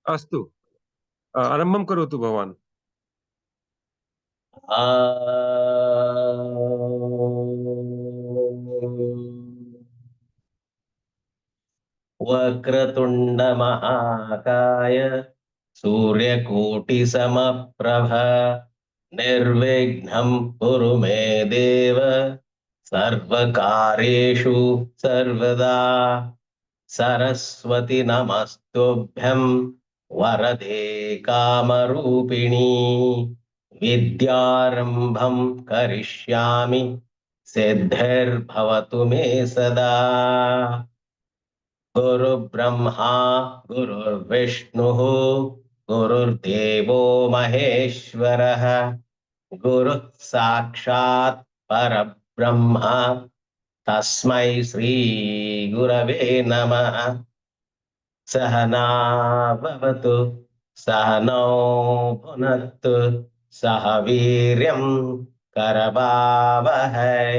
अस्तु आरम्भं करोतु भवान्। वक्रतुंड महाकाय सूर्यकोटिसमप्रभ निर्विघ्नं कुरु मे देव सर्वकार्येषु सर्वदा। सरस्वती नमस्तुभ्यं वरदे कामरूपिणी विद्यारंभं करिष्यामि सिद्धिर्भवतु मे सदा। गुरु ब्रह्मा गुरुर्विष्णुः गुरुर्देवो महेश्वरः गुरुः साक्षात् परब्रह्म तस्मै श्री गुरवे नमः। सहना भवतु सहनौ भुनक्तु सह वीर्यं करवावहै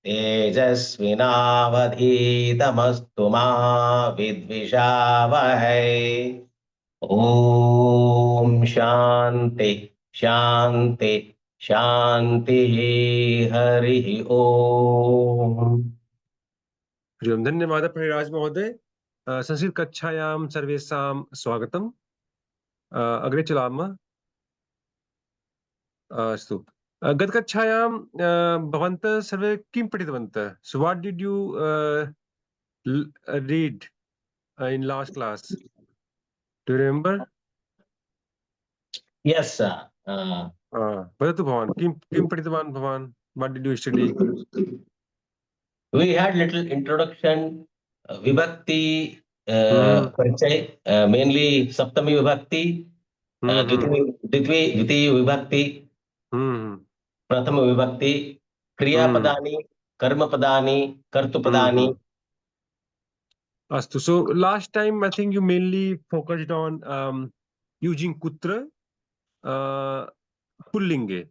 तेजस्विनावधीतमस्तु मा विद्विषावहै। ओम शांति शांति शांति। हरि ओम। धन्यवादः परिराज महोदय। संस्कृत कक्षायां सर्वेषां स्वागतम्। अग्रे चलामः। अस्तु, गतकक्षायां भवन्तः सर्वे किं पठितवन्तः? So what did you read in last class? Do you remember? Yes, sir. वदतु भवान्, किं पठितवान् भवान्? What did you study? We had little introduction, vibhakti, परिचय, mainly सप्तमी विभक्ति, द्वितीय विभक्ति, प्रथम विभक्ति, क्रियापदानि, कर्मपदानि, कर्तृपदानि. Astu. So last time I think you mainly focused on using kutra, pullinge.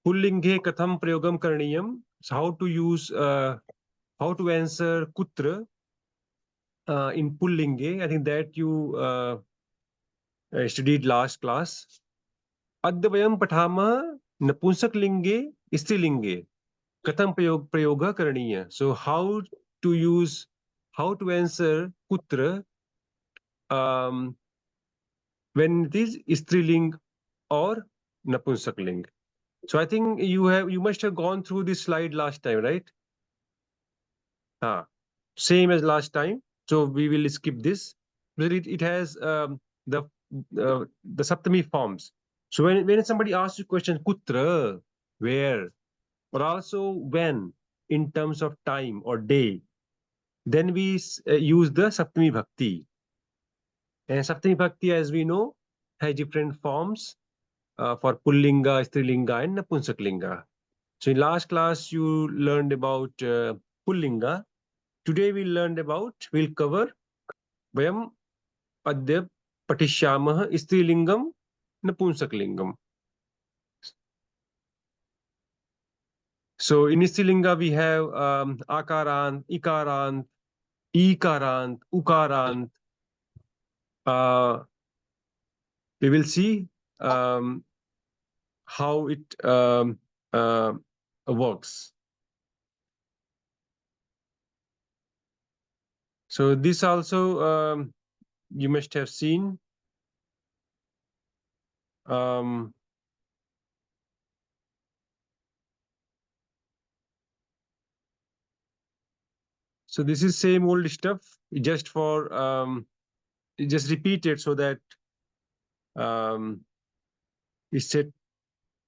Pullinge katham prayogam karaniyam. So how to use, how to answer kutra in pullinge. I think that you studied last class. Adya vayam pathama napunsaklinge strilinge katham prayoga karaniya. So how to use, how to answer kutra when it is striling or napunsakling. So I think you must have gone through this slide last time, right? Same as last time. So we will skip this, but it has the saptami forms. So when somebody asks you question kutra, where, or also when, in terms of time or day, then we use the saptami bhakti. And saptami bhakti, as we know, has different forms for pullinga, strilinga, and napunsaklinga. So in last class you learned about pullinga. Today we'll cover vayam adya patishyamah strilingam napunsaklingam. So in strilinga we have akarant, ikarant, ikarant, ukarant. We will see how it works. So this also you must have seen. So this is same old stuff, just for just repeat it so that it's set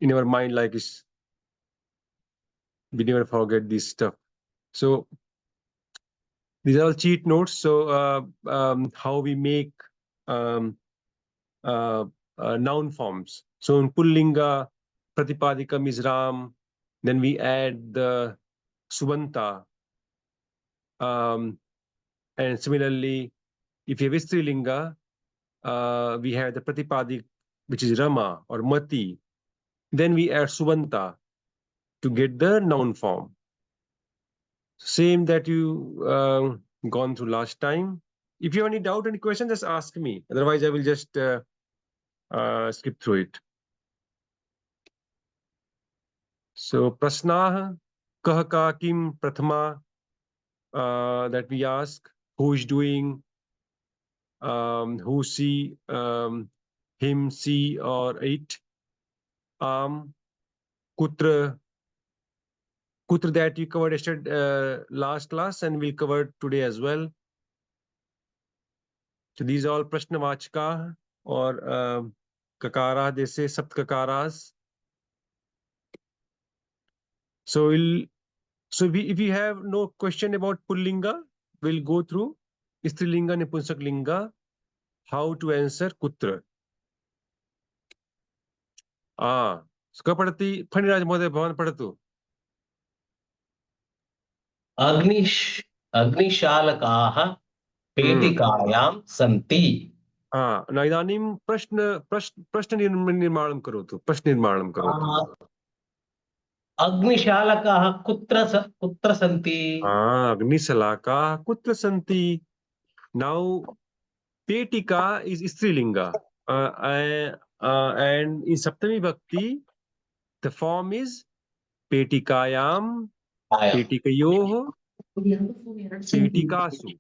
in our mind, like we never forget this stuff. So these are all cheat notes. So how we make noun forms. So in pullinga, pratipadikam is ram, then we add the subanta, and similarly if you have strilinga, we have the pratipadik, which is rama or mati, then we add subanta to get the noun form. Same that you gone through last time. If you have any doubt, any question, just ask me. Otherwise, I will just skip through it. So, prasnah, kah ka kim prathama, that we ask, who is doing, who see, him, see, or it. Kutra, kutra that you covered yesterday, last class, and we'll cover today as well. So these are all prashnavachka or kakara, they say saptkakaras. So if you have no question about pullinga, we'll go through Strilinga, Nipunsak Linga, how to answer kutra. Ska padati Phaniraj Mohoday Bhavan padatu. अग्निशालकाः पेटिकायां सन्ति। न इदानीं प्रश्ननिर्माणं करोतु, प्रश्ननिर्माणं करोतु। अग्निशालकाः कुत्र सन्ति? अग्निशलाकाः कुत्र सन्ति? Now petika is strilinga, and in saptami bhakti the form is petikayam, petikayoh, petikasu.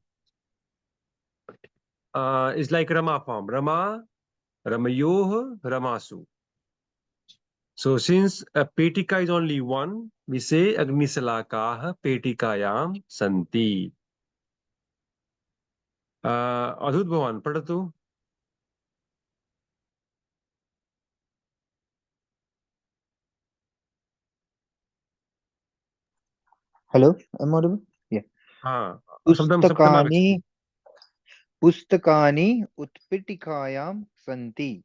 Is like Rama form, Rama, Ramayoh, Ramasu. So since a petika is only one, we say agnisalakah petikayam santi. Adhut Bhavan, padatu. Hello, I'm audible? Yeah. Saptam पुस्तकानि उत्पीठिकायां सन्ति।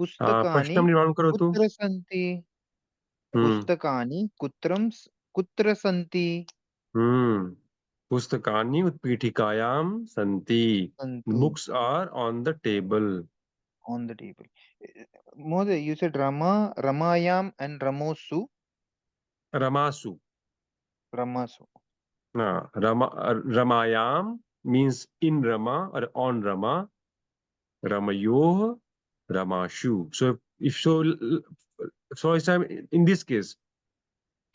पुस्तकानि प्रश्नं निर्माणं करोतु। कुत्र सन्ति? पुस्तकानि कुत्र सन्ति? पुस्तकानि उत्पीठिकायां सन्ति. Books are on the table. On the table. Mohoday, you said Rama, Ramayam and Ramosu? Ramasu. Ramasu. Ramayam means in Rama or on Rama. Ramayoh, Ramashu. So in this case,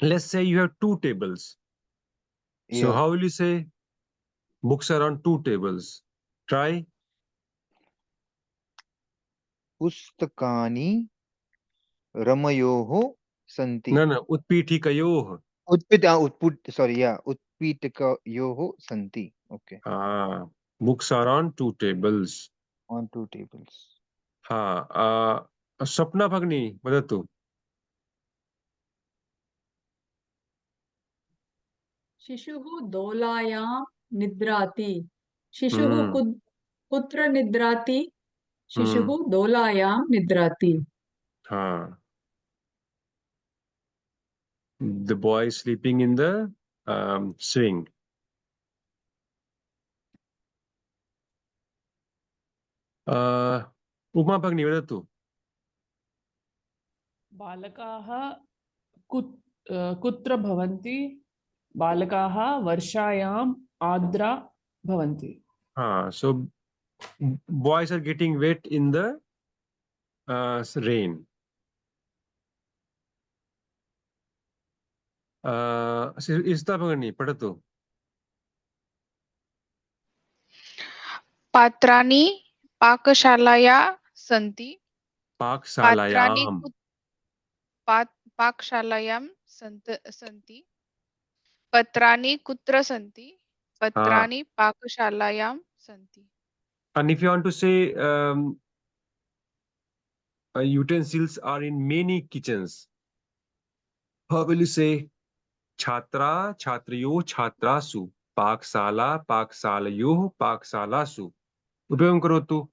let's say you have two tables. So Yeah. how will you say books are on two tables? Try. Pustakani Ramayoho Santi. No, utpithikayoh. Utpitakayoho Santi. Okay. Books are on two tables. On two tables. Sapna Bhagni, vadatu. शिशुः दोलायां निद्राति। शिशुः कुत्र निद्राति? शिशुः दोलायां निद्राति। The boy is sleeping in the swing. Uma Bhagni, vadatu. बालकाः कुत्र भवन्ति? बालकाः वर्षायाम् आर्द्रा भवन्ति. So boys are getting wet in the rain. Ista Bhagni, padatu. पात्राणि पाकशालाया सन्ति। पाकशालायां सन्ति। पत्राणि कुत्र सन्ति? पत्राणि पाकशालायां सन्ति. And if you want to say utensils are in many kitchens, how will you say? Chhatra, Chhatriyo, Chhatrasu. Paksala, Paksalayo, Paksalasu. Upayam karotu.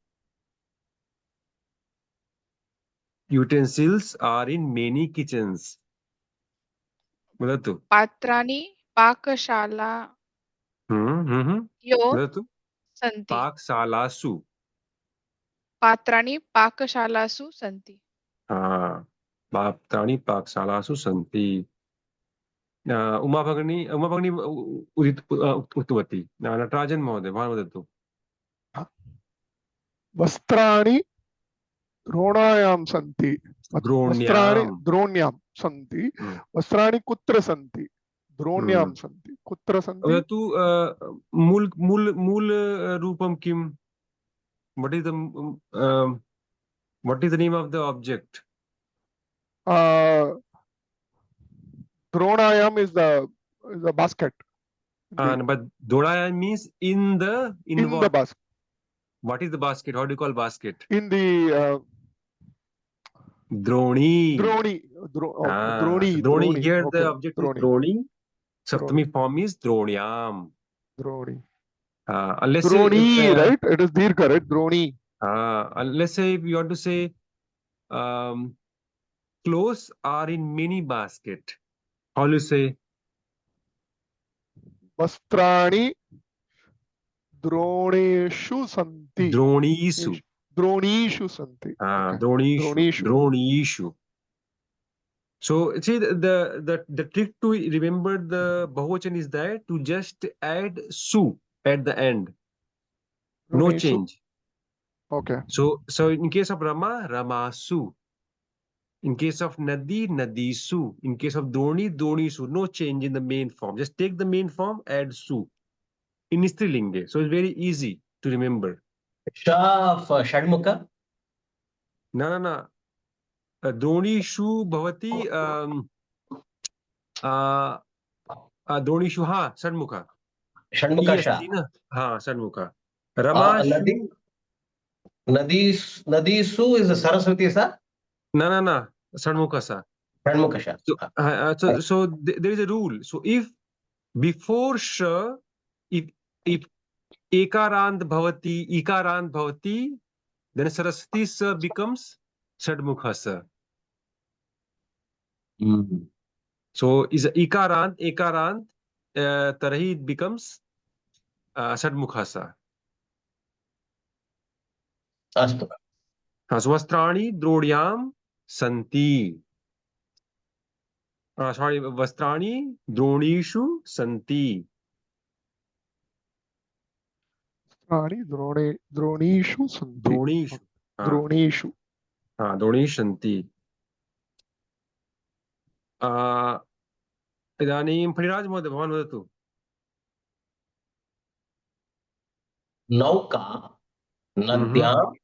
Utensils are in many kitchens. Vadatu. पात्राणि पाकशाला यो सन्ति. Paksalasu. पात्राणि पाकशालासु सन्ति. Paत्राणि Paksalasu santi. Uma Bhagni उदितवती. Natarajan Mohoday, Bhavan vadatu. वस्त्राणि द्रोणायां सन्ति वस्त्राणि द्रोण्याम. द्रोण्यां सन्ति Hmm. वस्त्राणि कुत्र सन्ति द्रोण्यां Hmm. सन्ति कुत्र सन्ति तु मूल रूपं किम्? What is the what is the name of the object? द्रोणायाम is the basket But Dodaya means in in the what? basket What is the basket? How do you call basket? in the Droni. droni So droni Droni, droni here the okay object is droni Droni. droni Saptami form is Dronyam. droni Unless say droni right it is dirgha right droni let's say if you want to say um, clothes are in mini basket. How do you say? वस्त्राणि द्रोणेषु सन्ति Dronisu. द्रोणीषु सन्ति okay Dronishu. द्रोणीषु Dronishu. So see the trick to remember the Bahuvachan is that to just add su at the end. No द्रोणीषु change. okay So in case of Rama, Ramasu. In case of Nadi, Nadisu. In case of Droni, Dronisu. No change in the main form. Just take the main form, add su. In Strilinge. So it's very easy to remember. षड्मुख No. Dronishu bhavati Dronishu ha Sadmukha. I षण्मुखश asti na. Ha Sadmukha. Ramashu. नदी नदीसु is Saraswati सा No. Sadmukha sa. षण्मुखश So there is a rule. So if before sh, if ekarant bhavati, then saraswati sa becomes sadmukha sa. So is ekarant, tarahi it becomes sadmukha sa. अस्तु Vastrani drodyam santi. Sorry, vastrani dronishu santi. वस्त्राणि द्रोणीषु सन्ति Dronishu. द्रोणीषु Dronish santi. इदानीं फणिराज महोदय भवान् वदतु. नौका नद्यां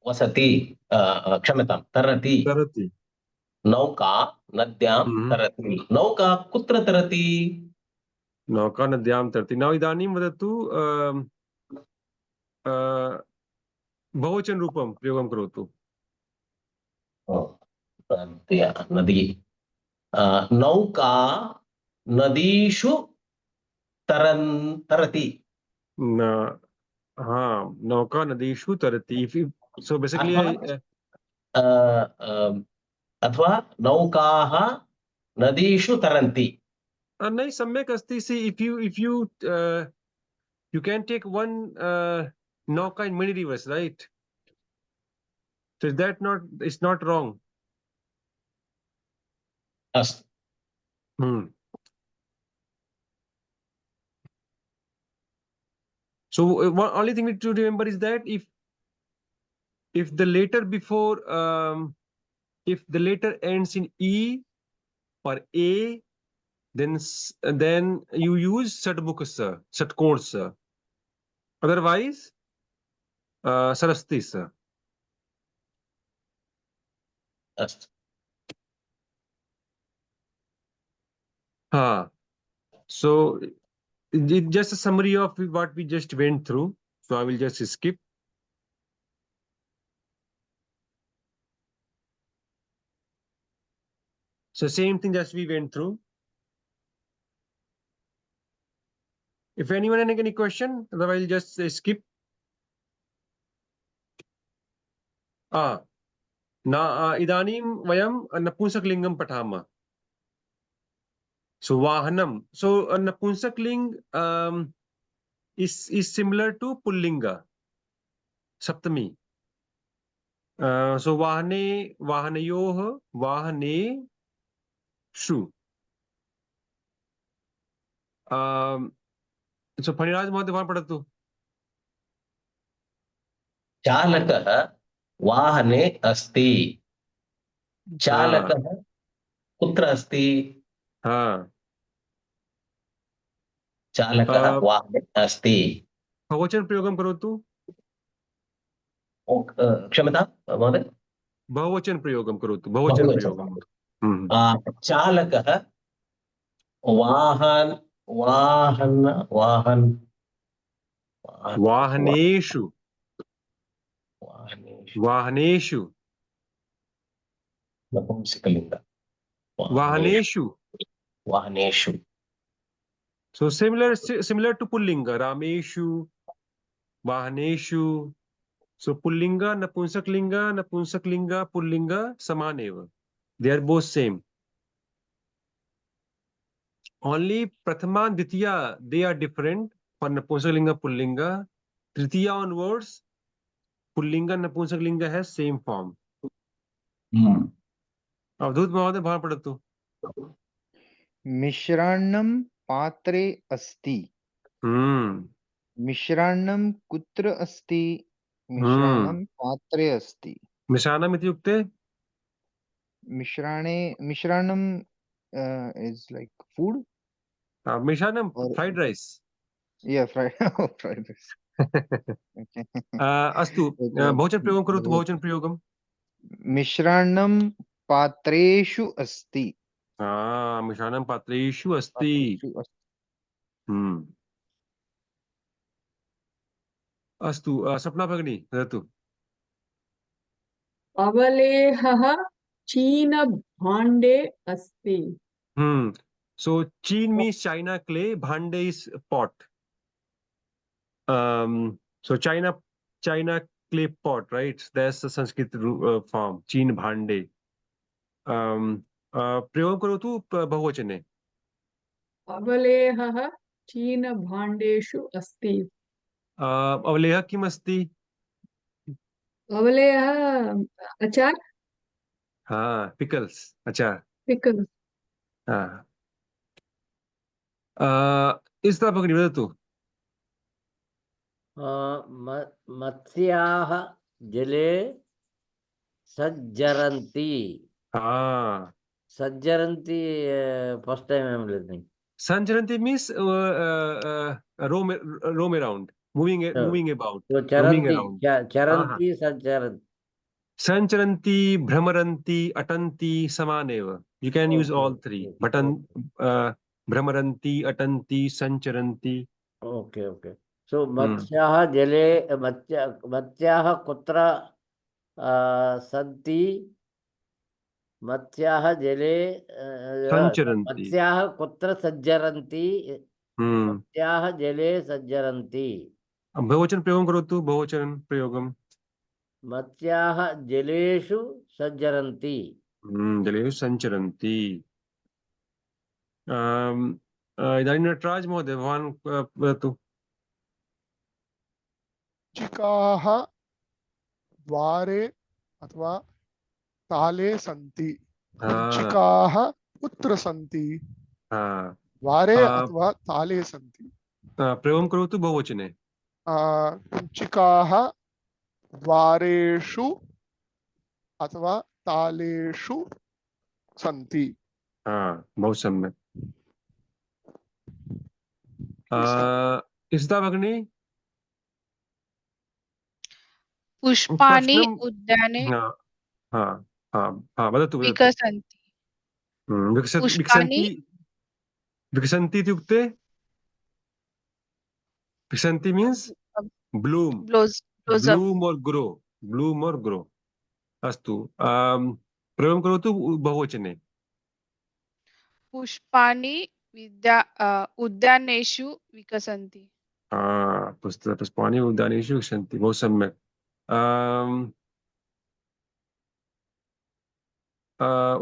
वसति क्षम्यतां तरति तरति. नौका नद्यां तरति नौका कुत्र तरति नौका नद्यां तरति. Now इदानीं वदतु बहुवचन रूपं प्रयोगं करोतु. नदी नौका नदीषु तरति नौका नदीषु तरति. So basically अथवा नौकाः नदीषु तरन्ति नहीं सम्यक् अस्ति. See if you can take one nauka in many rivers, right? So is that not, it's not wrong. अस्तु So one only thing we need to remember is that if the letter before if the letter ends in e or a, then you use sadmukha satkon. Otherwise sarasti sa. अस्तु So it's just a summary of what we just went through. So I will just skip. So same thing just we went through. If anyone has any question, otherwise just skip. Idanim vayam napunsaklingam patama. So vahanam. So napunsakling is similar to pullinga. Saptami. So vahane, vahanayoh, vahane shu. So Phaniraj Mahoday, वहां पढ़ा तू. चालकः वाहने अस्ति। हाँ चालकः कुत्र अस्ति? हाँ चालकः अ, वाहने अस्ति। बहुवचन प्रयोगं करोतु। क्षम्यतां महोदय। बहुवचन प्रयोगं करोतु, बहुवचन प्रयोगं। बहुवचनं। हम्म। चालकः वाहन वाहन वाहन वाहनेषु वाहनेषु वाहनेषु नपुंसकलिङ्ग वाहनेषु वाहनेषु वाहनेषु so similar to pullinga rameshu vahaneshu so pullinga napumsaklinga pullinga saman eva they are both same only prathama and ditya they are different for napumsaklinga pullinga tritiya onwards pullinga napumsaklinga has same form अवधूत महोदय भाव पढ़तु मिश्रान्नं पात्रे अस्ति। मिश्रान्नं कुत्र अस्ति? मिश्रान्नं पात्रे अस्ति। मिश्राणम् इत्युक्ते मिश्रान्नं is like food मिश्राणं or fried rice yeah, fried fried rice. Okay. अस्तु बहुवचन प्रयोगं करोतु बहुवचन प्रयोगं मिश्रान्नं पात्रेषु अस्ति। मिश्राणं पात्रेषु अस्ति पात्रेषु अस्ति। हम्म अस्तु सपना भगिनी वदतु अवलेहः चीनभाण्डे अस्ति। so chin means china clay bhande is pot so china clay pot right that's the sanskrit form chin bhande प्रयोगं करोतु बहुवचने अवलेहः चीनभाण्डेषु अस्ति। अवलेहः किम् अस्ति अवलेहः अचार हाँ पिकल्स अच्छा पिकल। हाँ इस्ता भगिनी वदतु मत्स्याः जले सज्जरन्ति। हाँ सज्जरन्ति first time I am listening. sancharanti means roam around moving about तो roaming चरन्ति around हाँ हाँ चरन्ति सज्जरन्ति। sancharanti भ्रमरन्ति अटन्ति समान एव you can use okay all three button भ्रमरन्ति अटन्ति संचरन्ति ओके ओके सो मत्स्याः जले मत्स्याः कुत्र सन्ति? मत्स्याः जले संचरन्ति मत्स्याः कुत्र सज्जरन्ति? मत्स्याः जले सज्जरन्ति। बहुवचन प्रयोगं करोतु बहुवचन प्रयोगं मत्स्याः जलेषु सज्जरन्ति। जलेषु संचरन्ति इदानीं नटराज महोदय भवान् वदतु चिकाः द्वारे अथवा ताले सन्ति। कुञ्चिकाः कुत्र सन्ति? द्वारे अथवा ताले सन्ति। प्रयोगं करोतु बहुवचने कुञ्चिकाः द्वारेषु अथवा तालेषु सन्ति। बहु सम्यक् इष्टा भगिनी पुष्पाणि प्रश्नं उद्याने वदतु वदतु विकसन्ति। पुष्पाणि विकसन्ति विकसन्ति इत्युक्ते विकसन्ति मीन्स् ब्लूम् ब्लूम् और ग्रो अस्तु प्रयोगं करोतु बहुवचने पुष्पाणि उद्यानेषु विकसन्ति। पुष्पाणि उद्यानेषु विकसन्ति बहु सम्यक्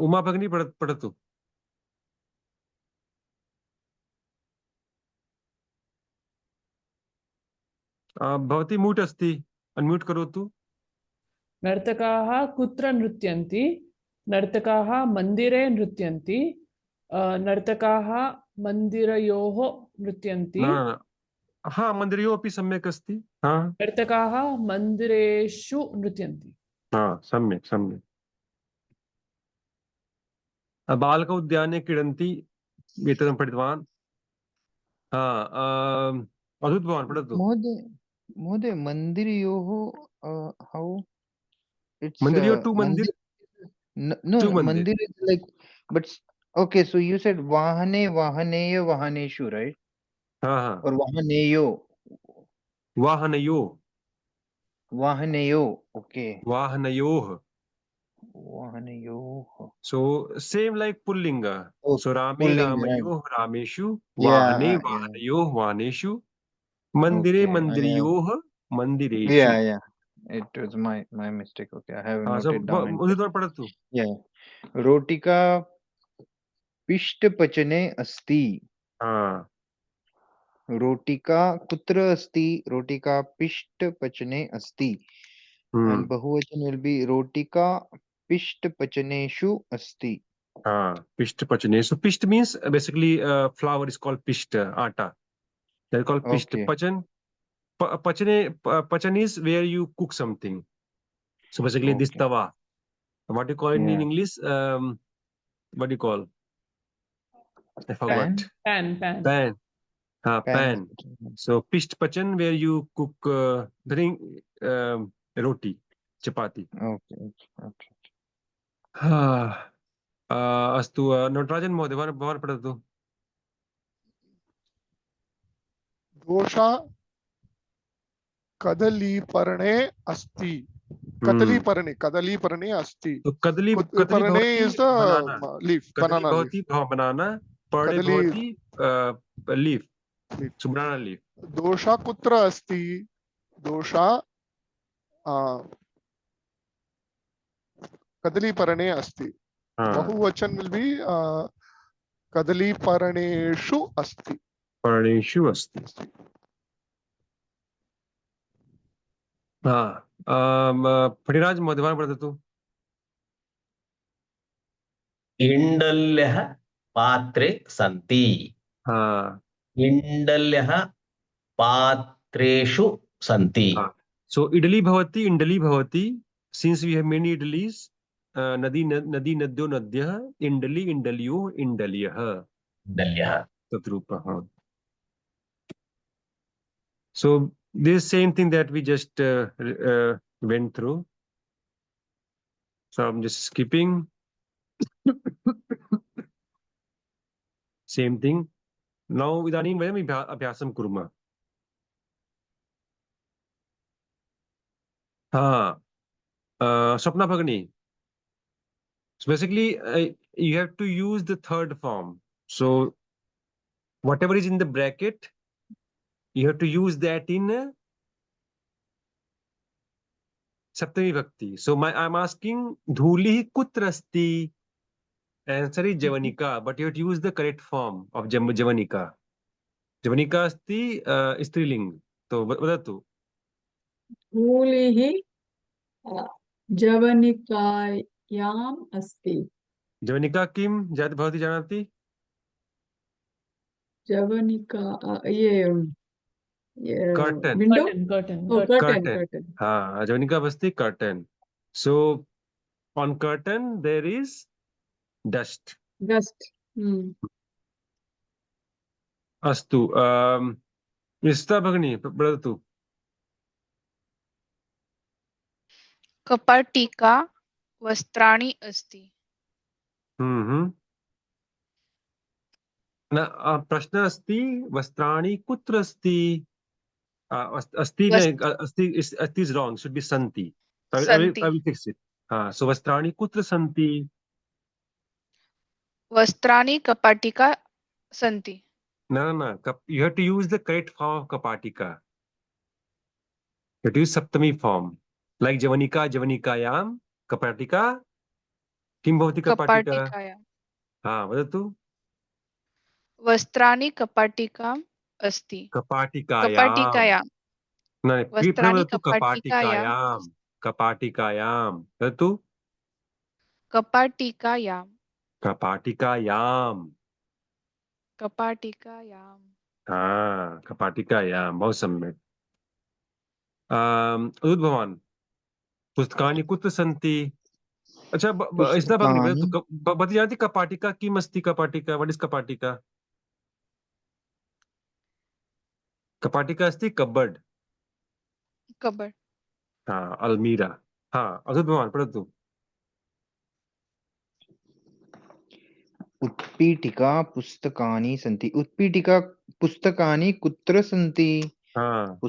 उमा भगिनी पठतु भवती म्यूट् अस्ति अन्म्यूट् करोतु नर्तकाः कुत्र नृत्यन्ति? नर्तकाः मन्दिरे नृत्यन्ति। नर्तकाः मन्दिरयोः नृत्यन्ति। हाँ मन्दिरयोः अपि सम्यक् अस्ति हाँ नर्तकाः मन्दिरेषु नृत्यन्ति। हाँ, सम्यक् सम्यक्। बालक उद्याने क्रीडन्ति, एतत् पठितवान्। अद्भुत भवान् पठतु। महोदय मन्दिरयोः how it's मन्दिर, टु मन्दिर, mandir no टु मन्दिर। mandir is like but okay, so you said vahane vahaneya vahaneshu, right? हाँ हाँ, Or vahaneyo वाहनयो, vahaneyo, okay, वाहनयोः। vahaneyo, So same like pullinga. oh So rame pulling, right? ramayoः रामेषु, वाहने Yeah, yeah, वाहनयोः वाहनेषु, मन्दिरे okay, I have, मन्दिरयोः मन्दिरेषु। yeah, yeah, it was my mistake. Okay, I have हाँ, सब noted down in उदित पठतु। yeah. Rotika पिष्टपचने अस्ति। हाँ, रोटिका कुत्र अस्ति? रोटिका पिष्टपचने अस्ति। And बहुवचन will be रोटिका पिष्टपचनेषु अस्ति. हाँ, पिष्ट पचने। So पिष्ट means basically flour is called पिष्ट, आटा. That is called पिष्ट. Okay, पचन, pachane, pachan is where you cook something. So basically this okay, tawa. What do you call it in yeah. English? What do you call? I forgot. Pan? Pan. Pan. Pan is Pan. So pisht pachan where you cook, bring roti, chapati. okay, okay. अस्तु, नटराजन महोदय भवान् पठतु। दोषा कदलीपर्णे अस्ति। हम्म, कदलीपर्णे अस्ति। तो कदली कदली पर्णे भवति is the banana, leaf, Kadali banana leaf. भवति बनाना, पर्णे कदली भवति leaf, leaf. so banana leaf. दोषा कुत्र अस्ति? दोषा कदलीपर्णे अस्ति. हाँ, बहुवचन will be कदलीपर्णेषु अस्ति. पर्णेषु अस्ति। फणिराज महोदय भवान् पठतु। इण्डल्यः पात्रे सन्ति। हाँ इण्डल्यः पात्रेषु सन्ति। हाँ, so इडली भवति, इण्डली भवति, since we have many idlis, नदी नदी नद्यो नद्यः, इण्डली इण्डल्यो इण्डल्यः, इण्डल्यः। तद्रूपः। So this same thing that we just went through. So I'm just skipping. Same thing. Now इदानीं वयम् अभ्यासं कुर्मः। Swapna Bhagini. So basically, you have to use the third form. So whatever is in the bracket, you have to use that in Saptami Bhakti. So I'm asking, Dhuli kutra asti? Answer is Javanika, but you have to use the correct form of Javanika. Javanika asti Striling. So vadatu. धूलिः जवनिकायाम् अस्ति। Javanika kim jat bhavati janati? जवनिका ये Curtain. Window, Curtain. oh curtain, Curtain. curtain. हाँ, Javanika basti curtain. So on curtain there is dust. Dust. Astu. Mr. Bhagini, pradatu. कपाटिका वस्त्राणि अस्ति। प्रश्न अस्ति, वस्त्राणि कुत्र अस्ति? अस्ति वस् अस्ति is wrong, should be santi. I सन्ति। will fix it. So वस्त्राणि कुत्र सन्ति? वस्त्राणि कपाटिका सन्ति। No. You have to use the correct form of kapatika. You have to use saptami form. Like javanika, javanikayam, kapatika. Kim bhavati kapatika? कपाटिकायां। वदतु। वस्त्राणि कपाटिकाम् अस्ति। कपाटिकायां। वस्त्राणि वदतु कपाटिकायां। कपाटिकायां वदतु। कपाटिकायां। कपाटिकायां। कपाटिकायां। कपाटिकायां, बहुत सम्यक्। अदूत भवान पुस्तकानि कुत्र सन्ति? अच्छा इसना भगनी पुस्तकानि वदतु भवती जानाति कपाटिका किम् अस्ति? कपाटिका, व्हाट इज कपाटिका? कपाटिका अस्ति कबर्ड। कबर्ड। हाँ, अलमीरा। हाँ, अदूत भवान पठतु। उत्पीठिका पुस्तकानि सन्ति। उत्पीठिका पुस्तकानि कुत्र सन्ति? हाँ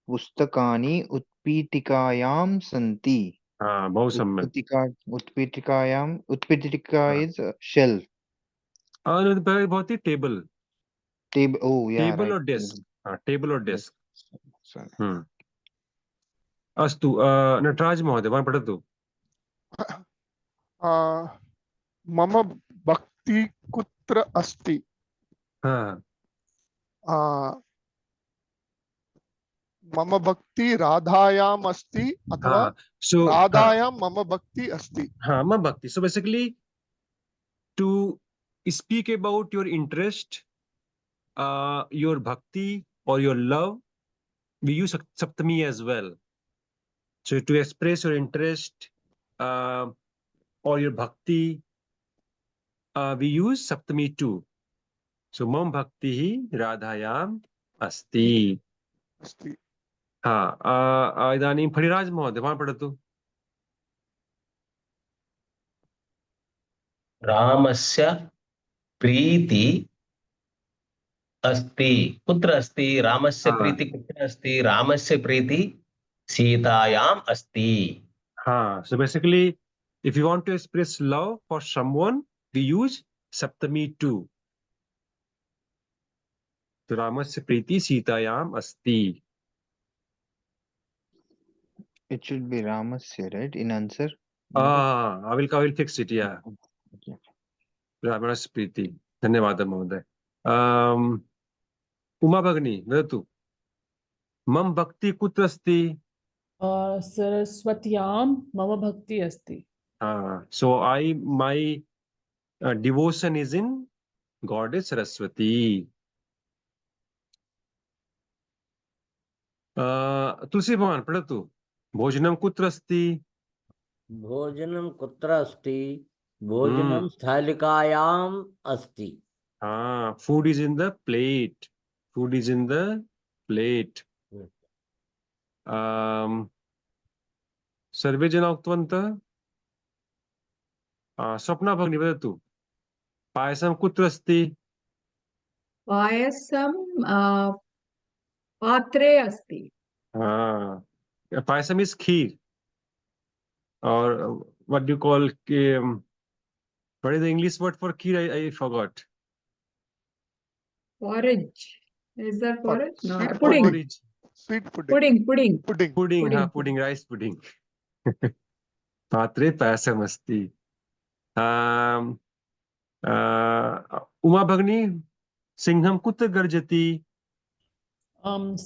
पुस्तकानि उत्पीठिकायां सन्ति। हाँ, बहुत सम्यक। उत्पीठिका हाँ, इज शेल्फ। और भवती table, table, oh yeah, table right, और डेस्क। table. हाँ, टेबल और Yes, डेस्क। sorry. अस्तु, नटराज महोदय भवान् पठतु। मम भक्ति कुत्र अस्ति? हाँ मम भक्ति राधायाम् अस्ति अथवा हाँ, सो हाँ राधायां मम भक्ति अस्ति। हाँ, मम भक्ति। So basically, to speak about your interest, your bhakti or your love, we use saptami as well. So to express your interest or your bhakti, we use saptami too. So mam bhakti hi radhayam asti. अस्ति। हाँ, इदानीं फणिराज महोदय भवान् पठतु। रामस्य प्रीति अस्ति। कुत्र अस्ति? रामस्य हाँ प्रीति कुत्र अस्ति? रामस्य प्रीति सीतायाम् अस्ति। हाँ, so basically, if you want to express love for someone, we use saptami too. तो रामस्य प्रीति सीतायाम अस्ति. It should be Ramasya, right? In answer. I will fix it. Yeah, Okay. रामस्य प्रीति. धन्यवादः महोदय. उमा भगिनी वदतु. मम भक्ति कुत्र अस्ति? सरस्वत्यां मम भक्ति अस्ति. So my devotion is in goddess Saraswati. तुलसी भवान् पठतु. भोजनं कुत्र अस्ति? भोजनं कुत्र अस्ति? भोजनं स्थालिकायाम् अस्ति. Food is in the plate. Food is in the plate. सर्वे जना उक्तवन्तः. स्वप्ना भगिनी वदतु. पायसं कुत्र अस्ति? पायसं पात्रे अस्ति. Payasam is kheer. Or what do you call, what is the English word for kheer? I forgot. Porridge. Is that porridge? No, Sweet pudding. Porridge. Sweet pudding. Pudding. Pudding, pudding, rice pudding. पात्रे पायसम अस्ति. उमा भगिनी, सिंहं कुत्र गर्जति?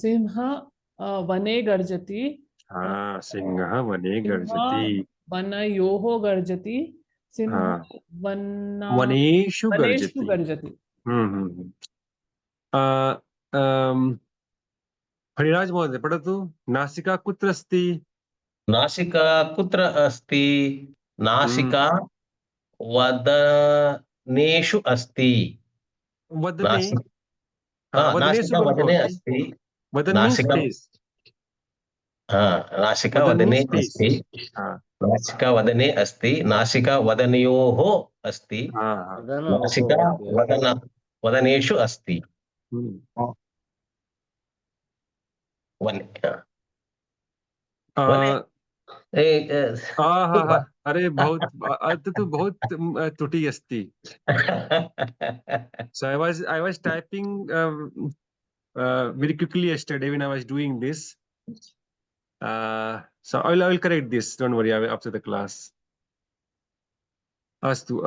सिंहः वने गर्जति. सिंहः वने गर्जति. वनयोः गर्जति. सिंहः वनेषु वनेषु गर्जति. गर्जति. हरिराज महोदय पठतु. नासिका कुत्र अस्ति? नासिका कुत्र अस्ति? नासिका वदनेषु अस्ति. वदने. नासिका वदने अस्ति. वदन means face. नासिका वदन वदने means face. अस्ति. नासिका वदने अस्ति. नासिका वदनयोः अस्ति. नासिका वदनेषु अस्ति. अरे बहुत तो बहुत त्रुटि अस्ति. So I was typing very quickly yesterday when I was doing this. So I will correct this. Don't worry, after the class. अस्तु.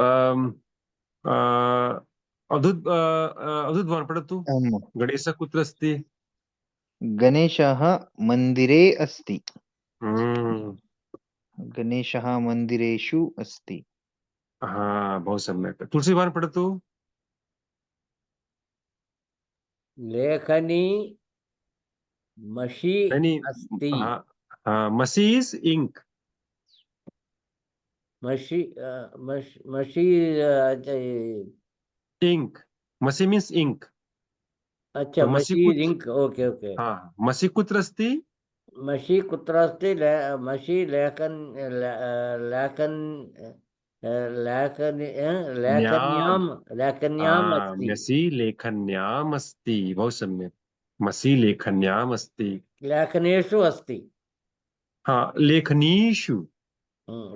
अदूत भवान् पठतु. गणेशः कुत्र अस्ति? गणेशः मन्दिरे अस्ति. गणेशः मन्दिरेषु अस्ति. बहु सम्यक्. तुलसी भवान् पठतु. लेखनी मशी नहीं अस्ति। हाँ हाँ, मसी इज इंक. मशी मशी इंक. मसी मीन्स इंक. अच्छा तो मसी मशी कुत्र. Rink okay okay. हाँ, मसी कुत्र अस्ति. मशी कुत्र अस्ति मशी लेखन लेखन लेखन न्याम. लेखन्याम अस्ति। मसी लेखन्याम अस्ति. बहुत सम्यक. मसी लेखन्याम अस्ति. लेखनेषु अस्ति। हाँ, लेखनीषु.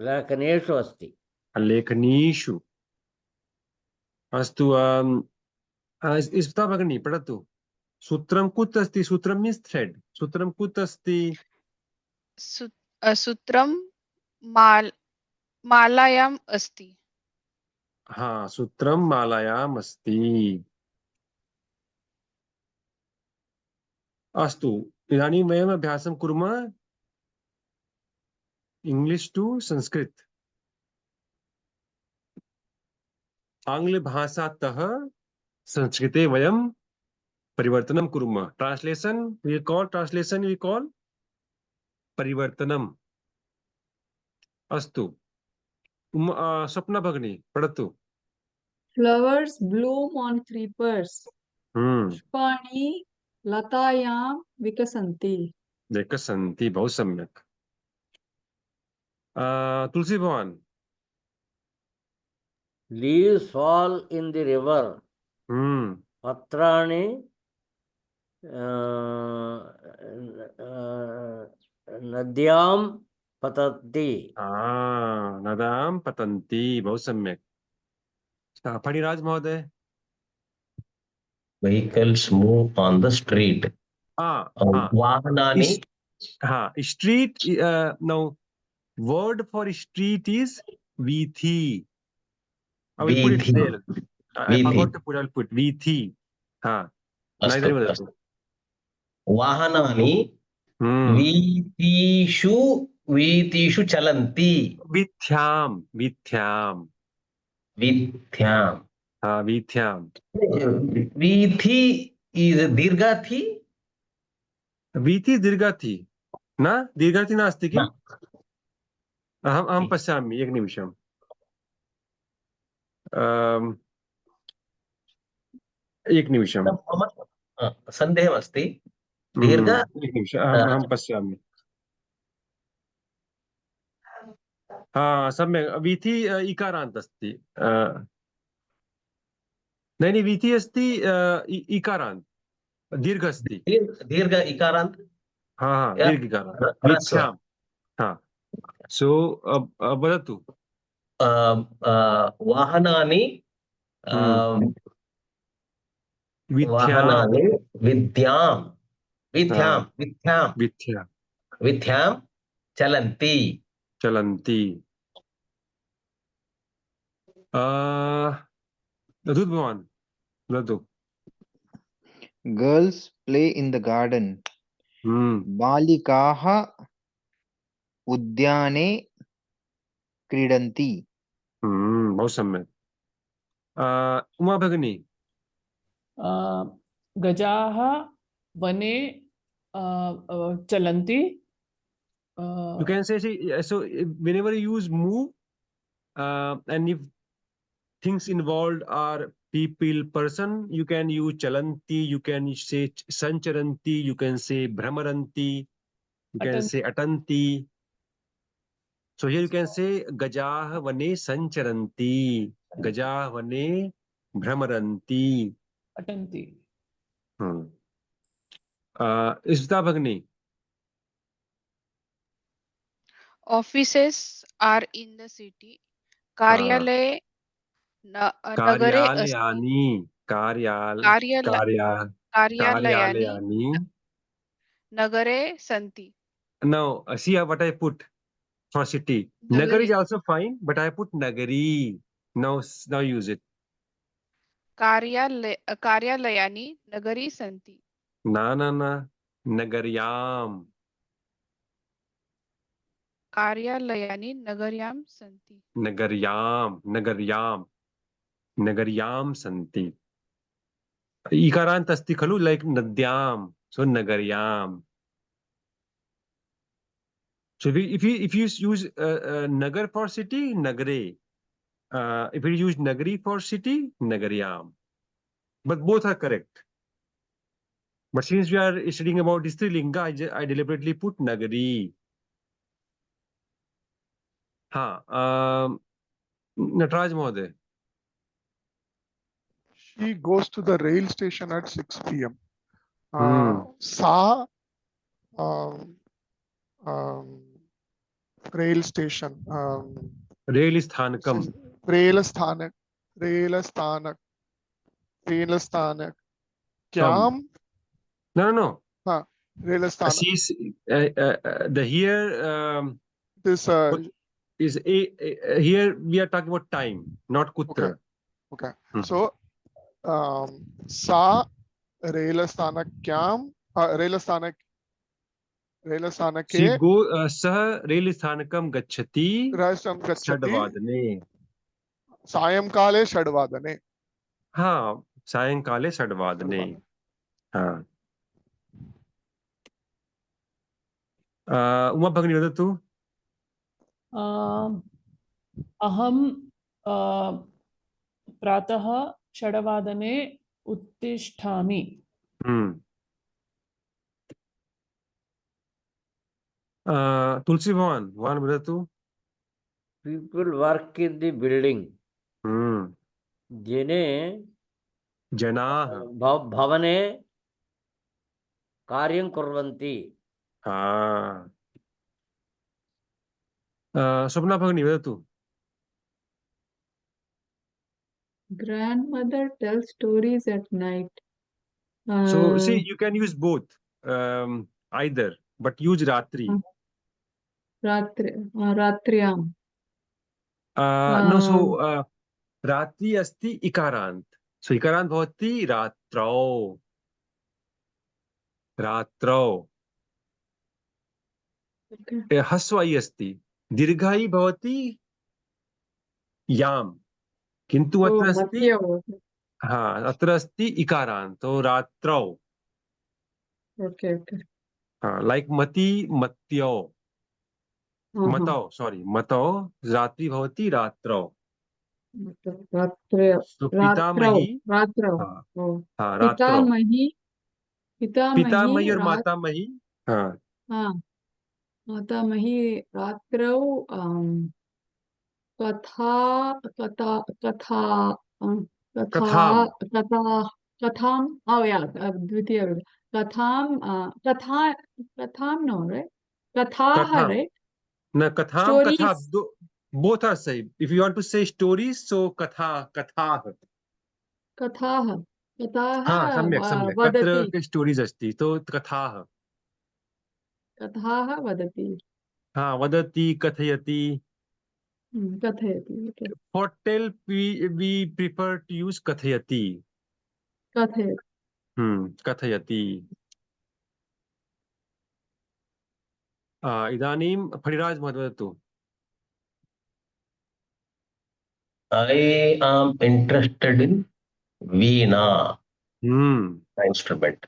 लेखनेषु अस्ति। लेखनीषु. अस्तु. स्मिता भगिनी पठतु. सूत्रं कुत्र अस्ति. सूत्रं मीन्स् थ्रेड. सूत्रं कुत्र अस्ति. सूत्रं माल मालायाम् अस्ति। हाँ, सूत्रं मालायाम् अस्ति. अस्तु. इदानीं वयम् अभ्यासं कुर्मः. English to Sanskrit. आङ्ग्लभाषातः संस्कृते वयं परिवर्तनं कुर्मः. ट्रांसलेशन वी कॉल परिवर्तनम्. अस्तु. स्वप्ना भगिनी पठतु. Flowers bloom on creepers. पुष्पाणि लतायां विकसन्ति. विकसन्ति. बहु सम्यक्. तुलसी भवान्. Leaves fall in the river. पत्राणि नद्यां पतन्ति। नद्यां पतन्ति. बहु सम्यक्. फणिराज महोदय. Vehicles move on the street. वाहनानि. Street. Now word for street is vithi. I will put it there. I forgot to put. I'll put vithi. अस्तु अस्तु. वाहनानि वीथीषु वीथीषु चलन्ति. वीथ्याम. वीथ्याम. वीथ्याम. वीथ्याम. वीथी इज दीर्घा थी. वीथी दीर्घा थी न. दीर्घा थी नास्ति किम्. अहं पश्यामि. एकनिमिषम्. एकनिमिषम्. सन्देहमस्ति. दीर्घ. एकनिमिषम्. अहं पश्यामि. सम्यक्. वीथी इकारान्त अस्ति. नहीं वीथी अस्ति इकारान्त. दीर्घ अस्ति. दीर्घ इकारान्त. दीर्घ इकारान्त. वीथ्याम्. सो वदतु. वाहनानि वाहनानि विद्यां विद्यां विद्यां विद्यां विद्यां चलन्ति. चलन्ति. अद्भुत भवान् वदतु. Girls play in the garden. बालिकाः उद्याने क्रीडन्ति. बहु सम्यक्. उमा भगिनी. गजाः वने चलन्ति. You can say so whenever you use move and if things involved are people, person, you can use chalanti, you can say sancharanti, you can say brahmaranti, you can say atanti. So here you can say gajah vane sancharanti, gajah vane brahmaranti, atanti. Ismita Bhagini. Offices are in the city. कार्यालय नगरे अस्ति. कार्यालयानि नगरे सन्ति. Now see what I put for city. Nagar is also fine, but I put nagari. Now use it. कार्यालयानि नगरी सन्ति. ना नगर्याम. कार्यालयानि नगर्यां सन्ति. नगर्याम सन्ति. इकारान्त अस्ति खलु, like नद्याम. So नगर्याम. So if you use nagar for city, nagare. If you use nagari for city, nagaryam. But both are correct. But since we are studying about Strilinga, I deliberately put nagari. हाँ नटराज महोदय. She goes to the rail station at 6 p.m. Hmm. Sa um, rail station. Rail स्थानकम. Rail स्थानक. Rail स्थानक. Rail स्थानक. Come. Kyam. No. हाँ. Rail स्थानक. She's the here This is here we are talking about time, not kutra. okay. Hmm. So सा rail स्थानक्याम rail स्थानक She के go सह रेल स्थानकम गच्छति रसं गच्छति षड्वादने. सायंकाले षड्वादने. हाँ सायंकाले षड्वादने. हाँ उमा भगिनी वदतु. अहं प्रातः 6 उत्तिष्ठामि. तुलसी भवन वदतु. People work in the building. जने जनाः भवने कार्यं कुर्वन्ति. हाँ स्वप्ना भगिनी वदतु. Grandmother tells stories at night. So see, you can use both, either, but use ratri. Ratriam. No, so ratri asti ikarant. So ikarant bhavati ratrau. Ratrau. Okay. Haswai asti. Dirghai bhavati yam. किंतु अत्र अस्ति. हाँ अत्र अस्ति इकारांत. तो रात्रौ. Okay. हाँ like मति मत्यो. मतौ sorry मतौ रात्रि भवति रात्रौ. तो पितामही. रात्रौ. हाँ रात्रौ. पितामही और रात. मातामही. हाँ मातामही रात्रौ कथा कथा कथा कथा कथाम. कथा कथाम. Oh yeah, द्वितीय कथाम कथाम no right? कथाः कथा right? न कथाम कथा. Stories. Both are same. If you want to say stories, so katha katha. कथाः हाँ सम्यक् सम्यक्. वदति. तत्र स्टोरीज अस्ति तो कथाः. कथाः वदति. हाँ वदति कथयति. कथयति. Okay. For tell we prefer to use kathayati. कथयति. कथयति. इदानीं फणिराज महोदय वदतु. I am interested in Veena instrument.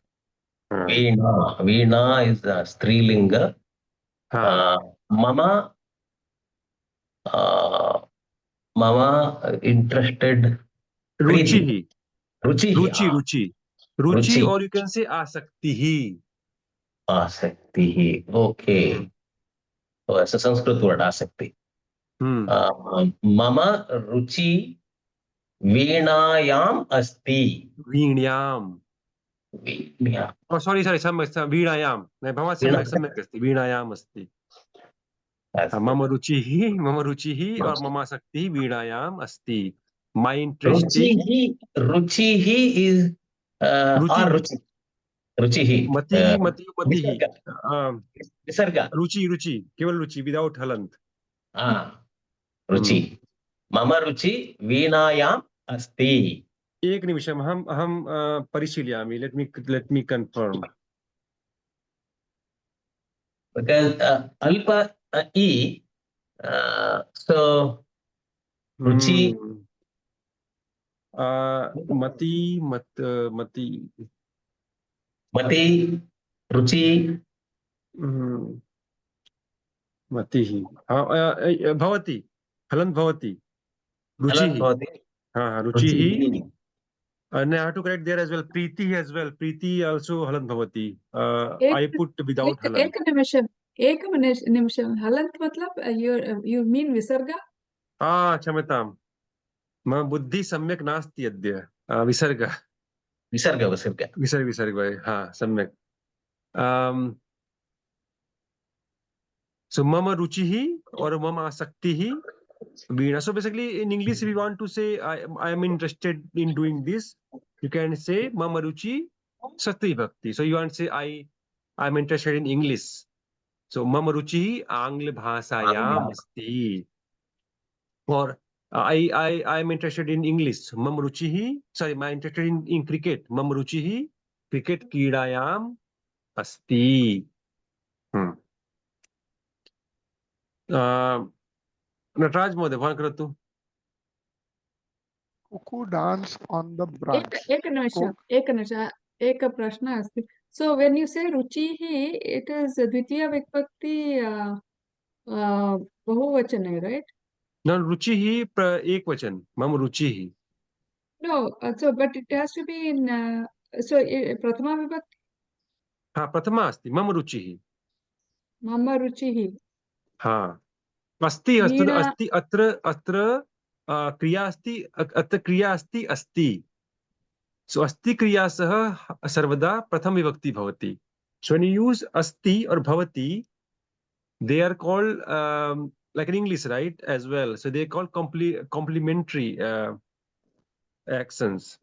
Veena is the Strilinga. Mama interested. Ruchi. Ruchi or you can say आसक्ति. आसक्ति. Okay. तो ऐसा संस्कृत वर्ड आसक्ति. मम रुचि वीणायाम अस्ति. वीण्याम. सॉरी सम्यक् वीणायां. भवान् सम्यक् अस्ति. वीणायाम् अस्ति. मम रुचिः और मम आसक्तिः वीणायाम् अस्ति. My interesting. रुचिः is रुचिः. मतिः. विसर्ग. रुचि केवल रुचि विदाउट हलंत. रुचि. मम रुचि वीणायाम् अस्ति. एक निमिषम् अहं परिशीलयामि. let me confirm. Because alpha e, so रुचि. मति रुचि. मतिः भवति हलन्त भवति हलन् रुचिः भवति हाँ रुचिः रुचिः and I have to correct there as well Preeti as well Preeti also हलन्त भवति I एक put without हलन्त एक निमिषं हलन्त मतलब you mean विसर्ग? क्षम्यतां मम बुद्धिः सम्यक् नास्ति अद्य विसर्ग विसर्ग विसर्ग विसर्ग हाँ सम्यक् so mama ruchihi or mama asaktihi veena. So basically in English if you want to say I am interested in doing this, you can say mama ruchi sati bhakti. So you want to say I am interested in English. So mama ruchihi angla bhasayam asti. Or I am interested in English. Mama ruchihi sorry I am interested in cricket. Mama ruchihi cricket kidayam asti. Nataraj महोदय भवान् करोतु Cuckoo dance on the branch. एक प्रश्नः अस्ति. So when you say रुचिः, it is द्वितीया विभक्ति बहुवचने, right? न रुचिः एकवचन मम रुचिः No, so but it has to be in so प्रथमा विभक्ति हाँ प्रथमा अस्ति मम रुचिः मम रुचिः हाँ अस्ति अस्तु वीणा अस्ति अत्र अत्र क्रिया अस्ति अत्र क्रिया अस्ति अस्ति सो अस्ति क्रिया सह सर्वदा प्रथम विभक्ति भवति. So when you use asti or bhavati, they are called like in English, right? As well. So they are called complementary actions.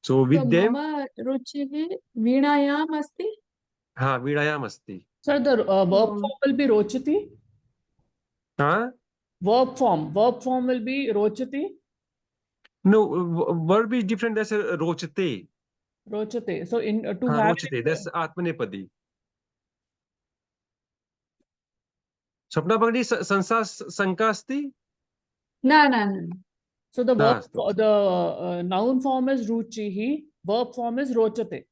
So with them, मम रुचिः वीणायाम् अस्ति. हाँ वीणायाम् अस्ति. Sir, the verb form will be rochati. हाँ Verb form will be rochati. No, verb is different. That's rochate. Rochate. So in to हाँ have rochate. That's आत्मनेपदी. Swapna भगिनी संसा शंका अस्ति? न. So the noun form is ruchihi, verb form is rochate.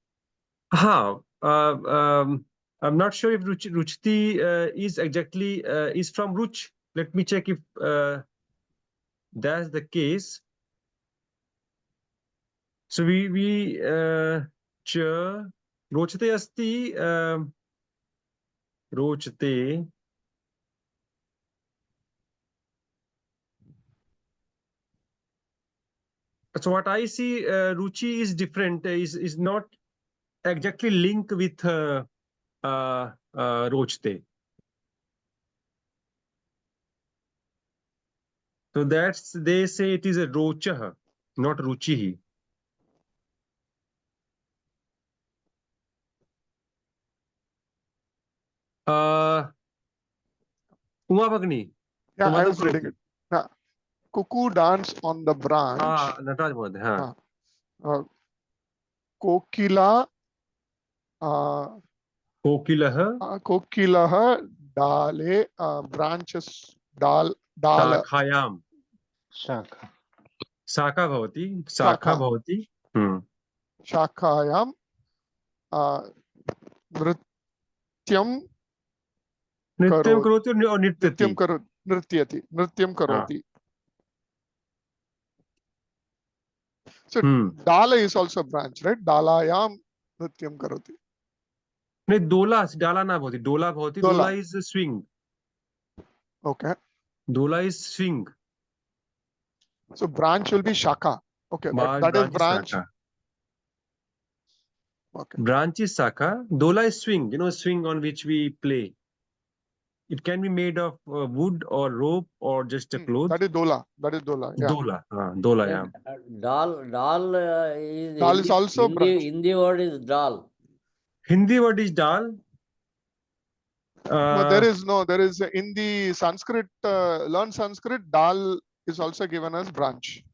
हाँ. I'm not sure if ruchiti is exactly is from ruch. Let me check if that's the case. So we ch rochate asti rochate. So what I see, ruchi is different. Is not exactly linked with rochte. So that's they say it is a rochah, not ruchihi. Uma Bhagini. Yeah, I was reading it. Cuckoo dance on the branch. Nataraj Mohan. Kokila. Kokilah dale branches dal. शाखायाम शाखा भवति शाखा भवति शाखायाम नृत्यं करोति और नृत्यं करोति. So dala is also a branch, right? Dalayam nrityam karoti. नहीं डाला ना भवति डोला भवति डोला is swing. Okay. Dola is swing. So branch will be shaka. Okay, that is branch. Okay. Branch is shaka. Dola is swing. You know, swing on which we play. It can be made of wood or rope or just a cloth. That is dola. Yeah. Dola. Dola. Yeah. Dal is also branch. Hindi word is dal. Hindi word is dal. No, there is in the Sanskrit, learn Sanskrit, dal is also given as branch.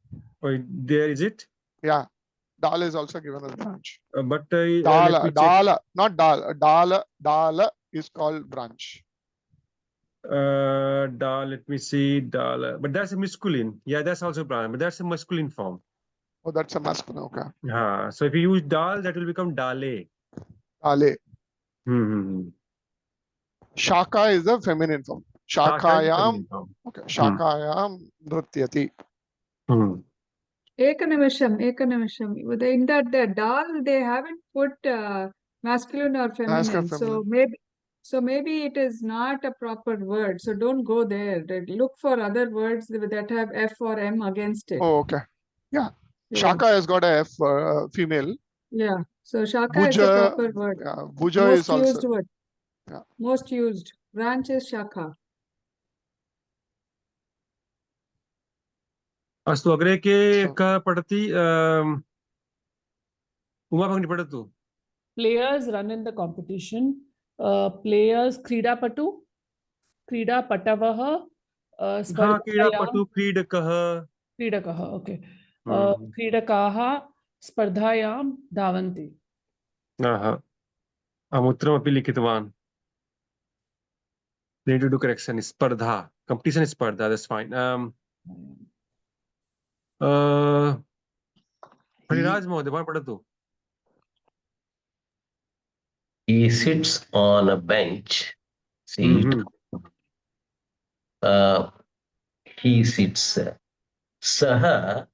Oh, there is it? Yeah, dal is also given as branch. But dala, not dal. Dala is called branch. Dal, let me see, dal. But that's a masculine. Yeah, that's also branch, but that's a masculine form. Oh, that's a masculine. Okay. Yeah. So if you use dal, that will become dale. Dale. Shaka is the feminine form. शाखायाम परिणीतम्. okay शाखायाम नृत्यति. Ekanimisham. In that the dal they haven't put masculine or feminine. So maybe it is not a proper word. So don't go there. Look for other words that have F or M against it. Oh, okay. Yeah. Yeah. Shaka has got a F female. Yeah. So shaka is a Bhuja, proper word. yeah, Bhuja Most is also. used word. Yeah. Most used. Branch is shaka. अस्तु अग्रे के So- कः पठति उमा भगिनी पठतु. Players run in the competition. Players क्रीडापटु, क्रीडापटवः, हाँ, स्पर्धायां क्रीडापटु क्रीडकः. क्रीडकः. Okay. क्रीडकाः स्पर्धायां धावन्ति. अहम् उत्तरमपि लिखितवान्. Need to do correction. स्पर्धा, competition स्पर्धा, that's fine. हरिराज महोदय भवान् पठतु. He sits on a bench. Seat. He sits. Sah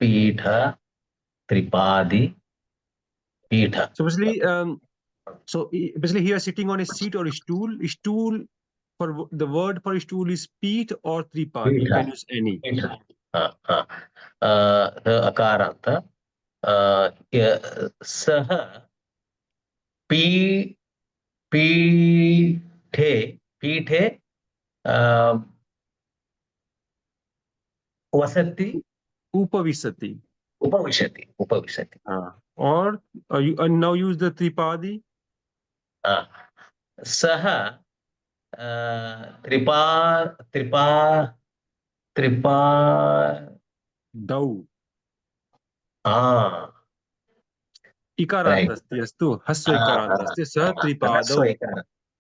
पीठ त्रिपादी पीठ. So basically here sitting on a seat or a stool. Stool, for the word for stool is peeth or tripadi. You can use any. अकारान्त. सः पीठे वसति उपविशति. और now use the tripadi. सः त्रिपा दौ. इकारान्त अस्ति. अस्तु, ह्रस्व इकारान्त अस्ति. सः त्रिपादौ.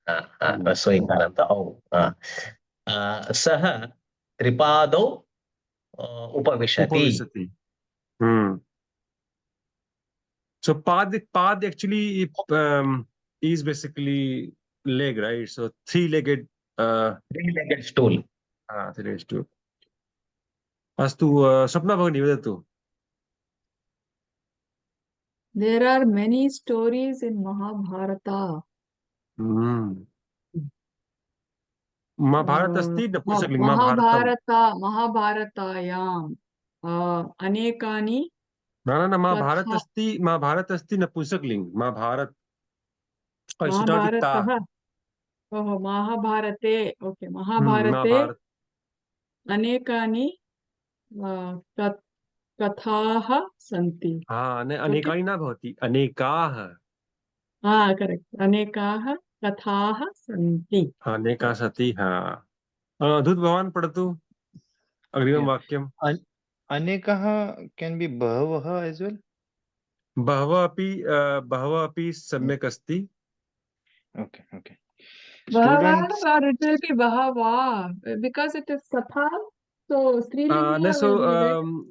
ह्रस्व इकारान्त औ. सः त्रिपादौ उपविशति. So pad actually is basically leg, right? So three-legged stool. Three-legged stool. Astu, Swapna Bhagini vadatu. There are many stories in Mahabharata. Mahabharat अस्ति नपुंसकलिंग. महाभारतायाम अनेकानि. न महाभारत अस्ति नपुंसकलिंग. महाभारत. महाभारतः. ओहो, महाभारते. ओके, महाभारते अनेकानि कथाः सन्ति. अनेकानि न भवति, अनेकाः. करेक्ट. अनेकाः कथाः सन्ति. अनेकाः सन्ति. अद्भुत भवान् पठतु अग्रिमं वाक्यम्. अनेकः can be बहवः as well. बहवः अपि सम्यक् अस्ति. Okay. Students, it will be bahava because it is katha. So strilinga will be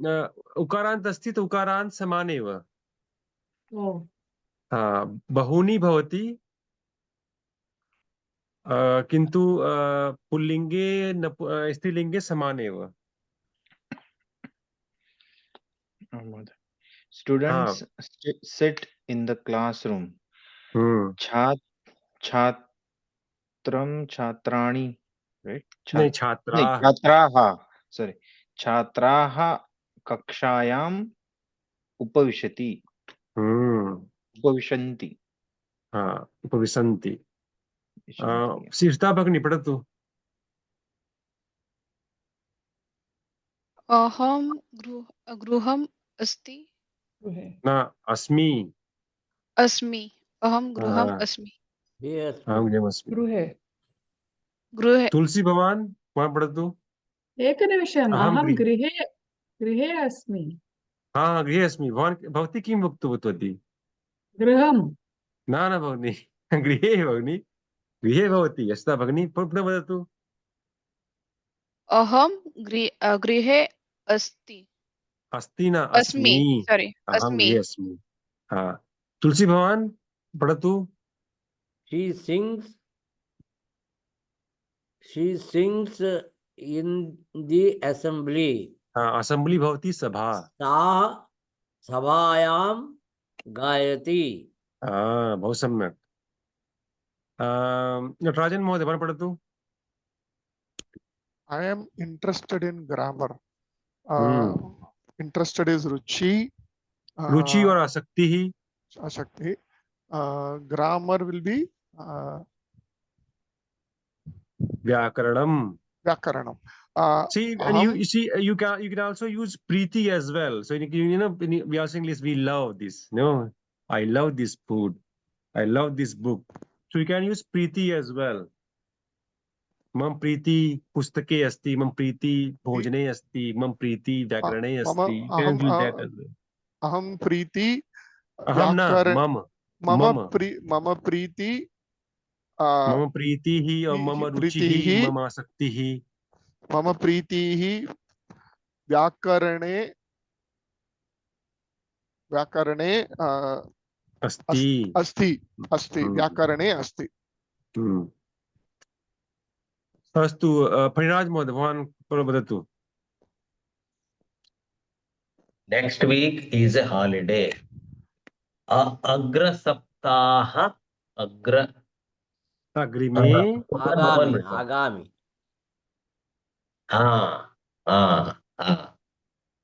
right. उकारान्त अस्ति तो उकारान्त समान एव. Oh. बहूनि भवति, किन्तु पुल्लिङ्गे स्त्रीलिङ्गे समान एव. Students sit in the classroom. छात्राणि, right? नहीं, छात्राः. Sorry. छात्राः कक्षायाम् उपविशन्ति. उपविशन्ति. सीता भगिनी पठतु. अहं गृहम् अस्ति. न, अस्मि. अहं गृहम् अस्मि. गृहे. तुलसी भवान् पठतु. एकनिमिषम्. अहं गृहे अस्मि. गृहे अस्मि. भवती किम् उक्तवती? गृहम्. न भगिनी, गृहे भगिनी. गृहे भवति. यस्ता भगिनी पुनः वदतु. अहं गृहे अस्ति. अस्ति न, अस्मि. अहं गृहे अस्मि. तुलसी भवान् पठतु. She sings She sings in the assembly. assembly bhavati sabha. सा सभायां गायति. बहु सम्यक्. नटराजन महोदय भवान् पठतु. I am interested in grammar. Interested is Ruchi. रुचि और आसक्ति ही. Ashakti. Grammar will be व्याकरणम. Vyakaranam. See, and you see, you can also use preeti as well. So you know, we are saying this, we love this. No, I love this food. I love this book. So you can use preeti as well. Mam preeti pustake asti, mam preeti bhojane asti, mam preeti vyakarane asti. You can use that as well. Aham Preeti Aham na, mam. Mama Preeti Mama preeti hi और mama ruchi hi, Preeti mama asakti hi. Mama Preeti Vyakarane Asti. Asti Vyakarane Asti. अस्तु फणिराज महोदय भवान् वदतु. Next week is a holiday. Agra Saptaha. Agra. अग्रिमे. आगामी.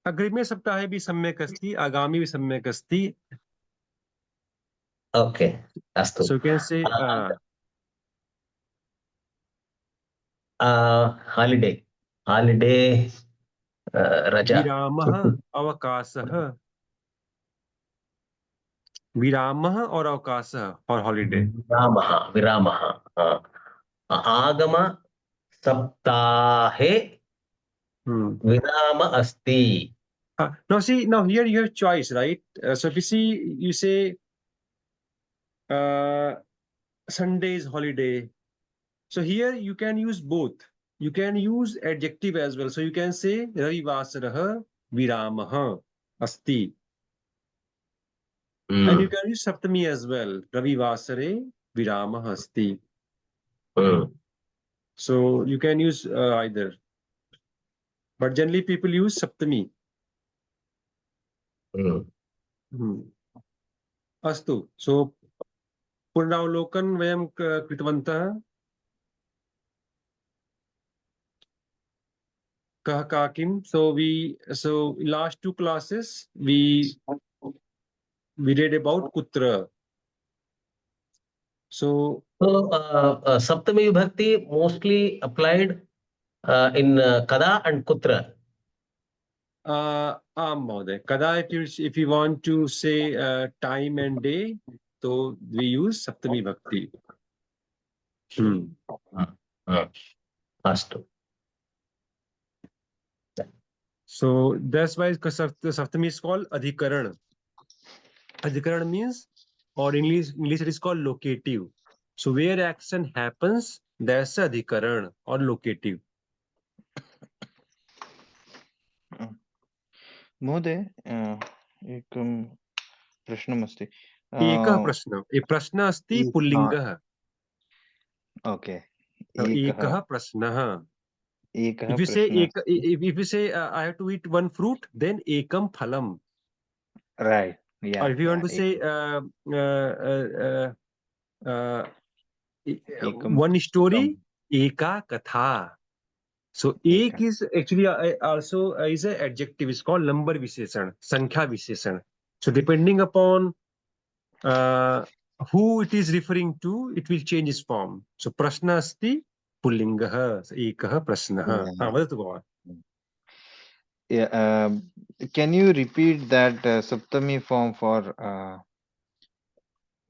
अग्रिमे सप्ताहे भी सम्यक् अस्ति, आगामी भी सम्यक् अस्ति. Okay. Astu. So you can say holiday. Raja. विरामः, अवकाशः. विरामः और अवकाशः for holiday. विरामः. आगम सप्ताहे विराम अस्ति. Now see, now here you have choice, right? So if you see, you say Sunday is holiday. So here you can use both. You can use adjective as well. So you can say Ravivasarah viramah asti. And you can use Saptami as well. Ravivasare viramah asti. So you can use either. But generally people use Saptami. Astu. So पुनरावलोकन वयं कृतवन्तः. कः का किं. So last two classes we read about kutra. So Saptami Vibhakti mostly applied in Kada and Kutra. Mahoday. Kada, if you want to say time and day, so we use Saptami Bhakti. Astu. So that's why Saptami is called Adhikaran. Adhikaran means, or English it is called locative. So where action happens, that's Adhikaran or locative. महोदय एकं प्रश्नमस्ति. एकः प्रश्नः. प्रश्नः अस्ति पुल्लिङ्गः. Okay. एकः प्रश्नः. एकः If you say प्रश्नः. if you say I have to eat one fruit, then ekam phalam. Right. Yeah. Or if you want to say one story, eka katha. So ek is actually also is an adjective. It's called number visheshan, sankhya visheshan. So depending upon who it is referring to, it will change its form. So prashna asti pullingah. So ekah prashnah. Vadatu bhavaन्. Yeah. Can you repeat that Saptami form for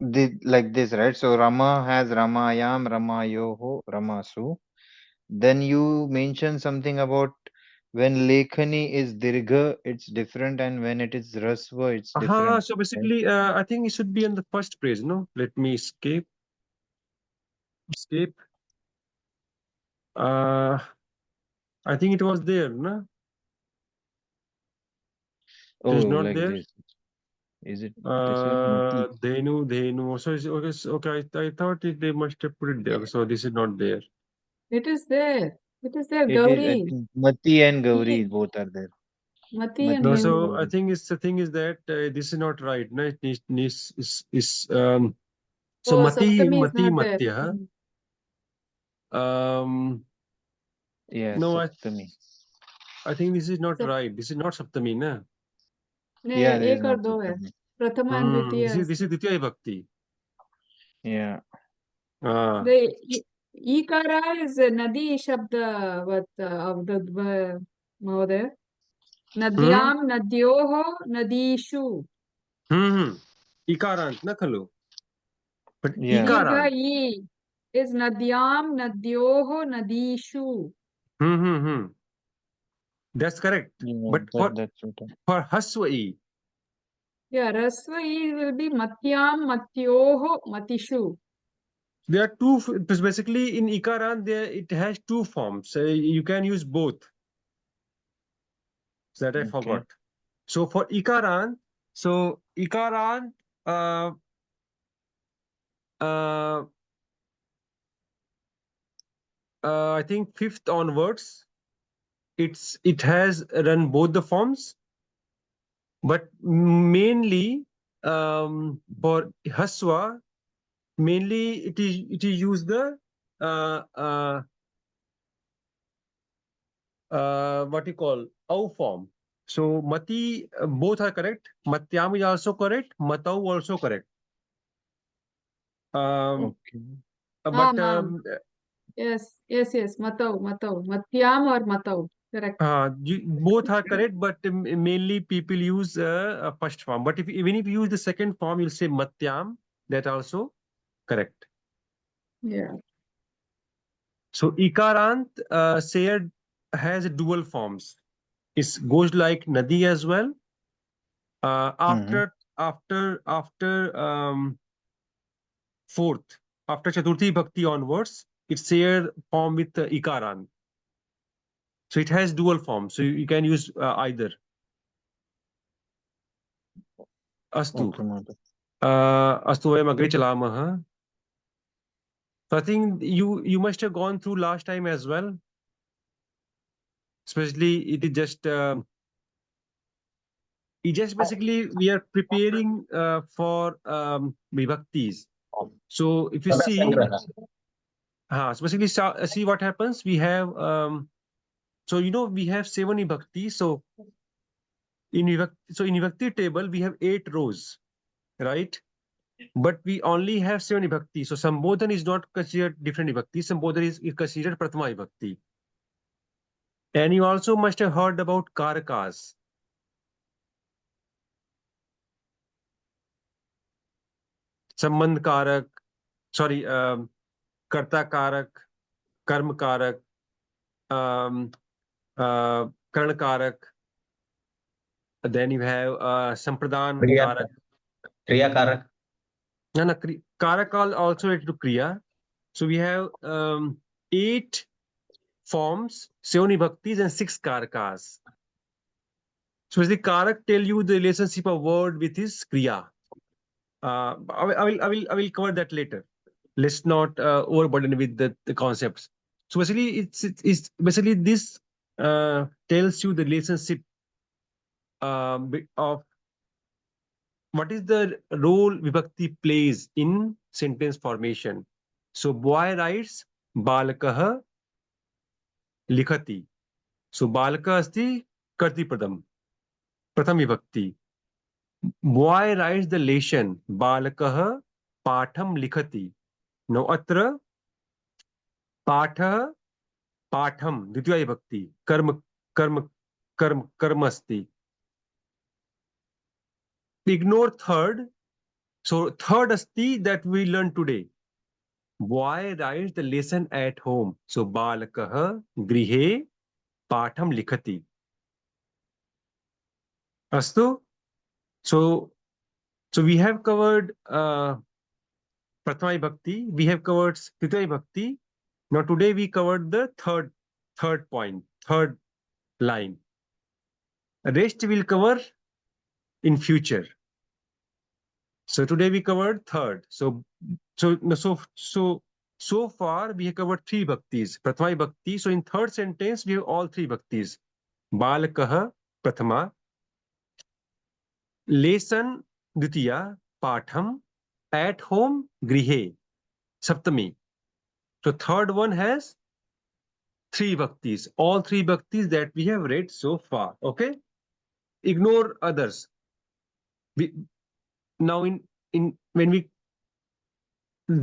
like this, right? So Rama has Ramayam, Ramayoho, Ramasu. Then you mentioned something about when Lekhani is Dirgha, it's different, and when it is Rasva, it's different. So basically, I think it should be on the first page, no? Let me escape. I think it was there, no? It is not like there. this. Is it this way? Dhenu. So okay. I thought they must have put it there. So this is not there. It is there. It is there. It is, I Gauri. think, Mati and Gauri Mati, both are there. Mati and No, Mati and so Gauri. I Gauri. think it's the thing is that this is not right. No, it needs is so Oh, Mati Saptami is Mati not there. Matya. Yeah, No, Saptami. I think this is not Sap, right. This is not Saptami, na. Yeah, this is एक और not दो है. Saptami. Prathama and द्वितीय This is अस्ति. Ditya Bhakti. Yeah. The Ikara is Nadi Shabda of the Mahoday. Nadyam, Nadyoho, Nadishu. Ikarant na khalo. But Yeah. Dirgha Ikarant. E is Nadyam, Nadyoho, Nadishu. That's correct. Yeah, But that's what. for Haswa E, Yeah, Rasva E will be Matyam, Matyoho, Matishu. there are two. Basically, in Ikarant, it has two forms. You can use both. That I forgot. So for Ikarant, uh, uh, I think fifth onwards, it has run both the forms, but mainly for Haswa, mainly it is used the what you call au form. So Mati, both are correct. Matyam is also correct. Matau also correct. But Ma'am. Yes, Matau, Matyam or Matau. Correct. both are correct, but mainly people use a first form. But even if you use the second form, you'll say Matyam. That also correct. Yeah. So Ikarant said has dual forms. It goes like Nadi as well. After fourth, after Chaturthi Bhakti onwards, it's shared form with Ikarant. So it has dual form. So you can use either. Astu. Astu vayam agre chalamah. So I think you must have gone through last time as well. Especially it is just basically we are preparing for vibhaktis. So if you see, so basically see what happens. We have so we have 7 vibhaktis. So in vibhakti table we have 8 rows, right? But we only have 7 vibhakti. So Sambodhan is not considered different vibhakti. Sambodhan is considered Prathama vibhakti. And you also must have heard about Karakas. Sambandh Karak, sorry, Karta Karak, Karma Karak, Karna Karak. Then you have Sampradhan Karak. Kriya Karak. No, Karak also related to Kriya. So we have 8 forms, 7 vibhaktis and 6 Karakas. So the Karak tell you the relationship of word with his Kriya. I will cover that later. Let's not overburden with the concepts. So basically, it's basically this tells you the relationship of what is the role vibhakti plays in sentence formation. So boy writes balakah likhati. So balaka asti karti pradam, pratham vibhakti. Boy writes the lesson balakah patham likhati. Now atra पाठः पाठम द्वितीय विभक्ति कर्म कर्म कर्म अस्ति. Ignore third. So third asti that we learned today. Boy writes the lesson at home. So balakah grihe patham likhati. Astu. So we have covered Prathama Bhakti. We have covered Titya Bhakti. Now today we covered the third point, third line. Rest will cover in future. So today we covered third. So So far, we have covered 3 bhaktis. Prathama bhakti. So in third sentence, we have all 3 bhaktis. Balakah, Prathama. Lesson, Ditiya. Patham. At home, Grihe, Saptami. So third one has 3 bhaktis. All 3 bhaktis that we have read so far. Okay? Ignore others. Now in when we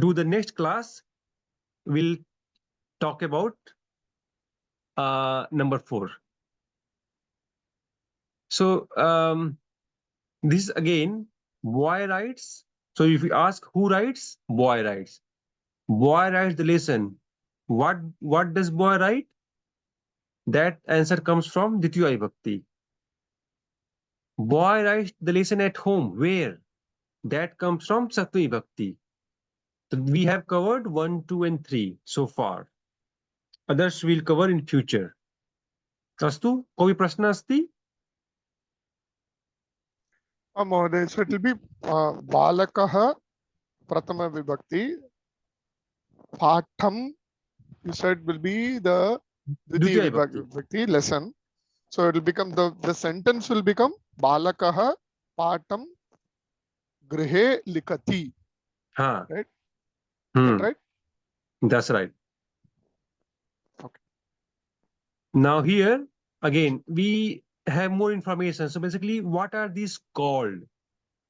do the next class, we'll talk about number 4. So this again, boy writes. So if you ask who writes, boy writes. Boy writes the lesson. What does boy write? That answer comes from Ditya Bhakti. Boy writes the lesson at home. Where? That comes from Satvi Bhakti. So we have covered 1, 2, and 3 so far. Others we'll cover in future. अस्तु कोई प्रश्न अस्ति? महोदय, so it will be balakah prathama vibhakti. Patham, you said, will be the Dvitiya vibhakti lesson. So it will become the sentence will become balakah patham grihe likati. हाँ. Right? That right? That's right. Okay. Now here again we have more information. So basically, what are these called?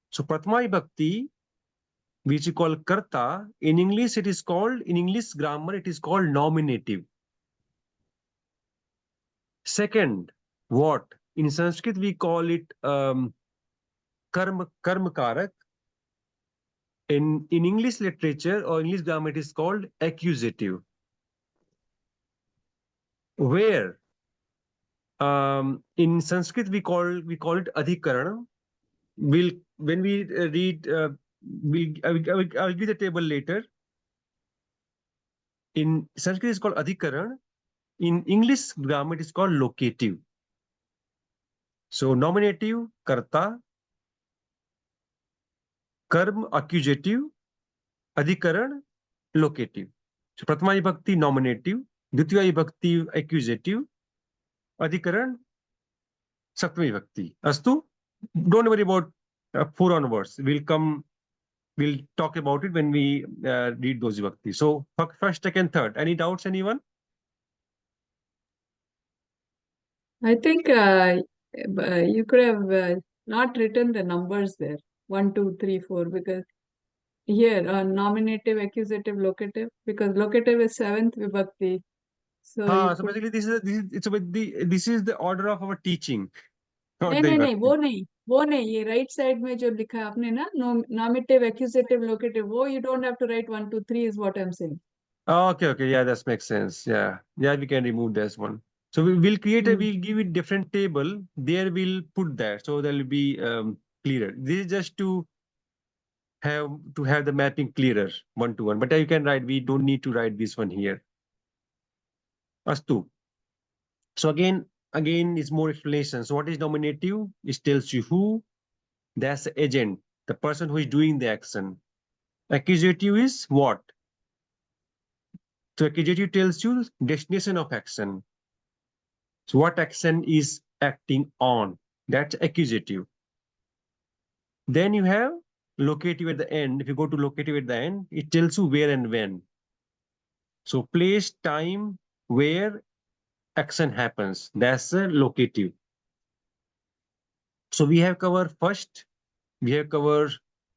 So Prathama Bhakti, which is called Karta, in English it is called, in English grammar it is called nominative. Second, what? In Sanskrit we call it karma karak. In English literature or English grammar it is called accusative. Where in Sanskrit we call it adhikaran. When we read, I'll give the table later. In Sanskrit it's called adhikaran. In English grammar it is called locative. So nominative, karta, karm, accusative, adhikaran, locative. So prathama vibhakti nominative, dvitiya vibhakti accusative, adhikaran, saptami vibhakti. Astu, don't worry about 4 onwards. We'll talk about it when we read those vibhakti. So first, second, third. Any doubts, anyone? I think you could have not written the numbers there, 1, 2, 3, 4, because here nominative, accusative, locative, because locative is 7th vibhakti. So you So put basically this is the order of our teaching. Not नहीं the नहीं vibhakti. वो नहीं ये right side में जो लिखा है आपने ना नॉमिनेटिव एक्यूजेटिव लोकेटिव वो you don't have to write 1 2 3 is what I'm saying. Okay, yeah, that makes sense. Yeah, we can remove this one. So we'll create we'll give it different table. There we'll put that, so that will be clearer. This is just to have the mapping clearer 1 to 1. But you can write. We don't need to write this one here. Astu. So again is more explanation. So what is nominative? It tells you who. That's the agent, the person who is doing the action. Accusative is what? So accusative tells you destination of action. So what action is acting on? That's accusative. Then you have locative at the end. If you go to locative at the end, it tells you where and when. So place, time, where action happens. That's a locative. So we have covered first, we have covered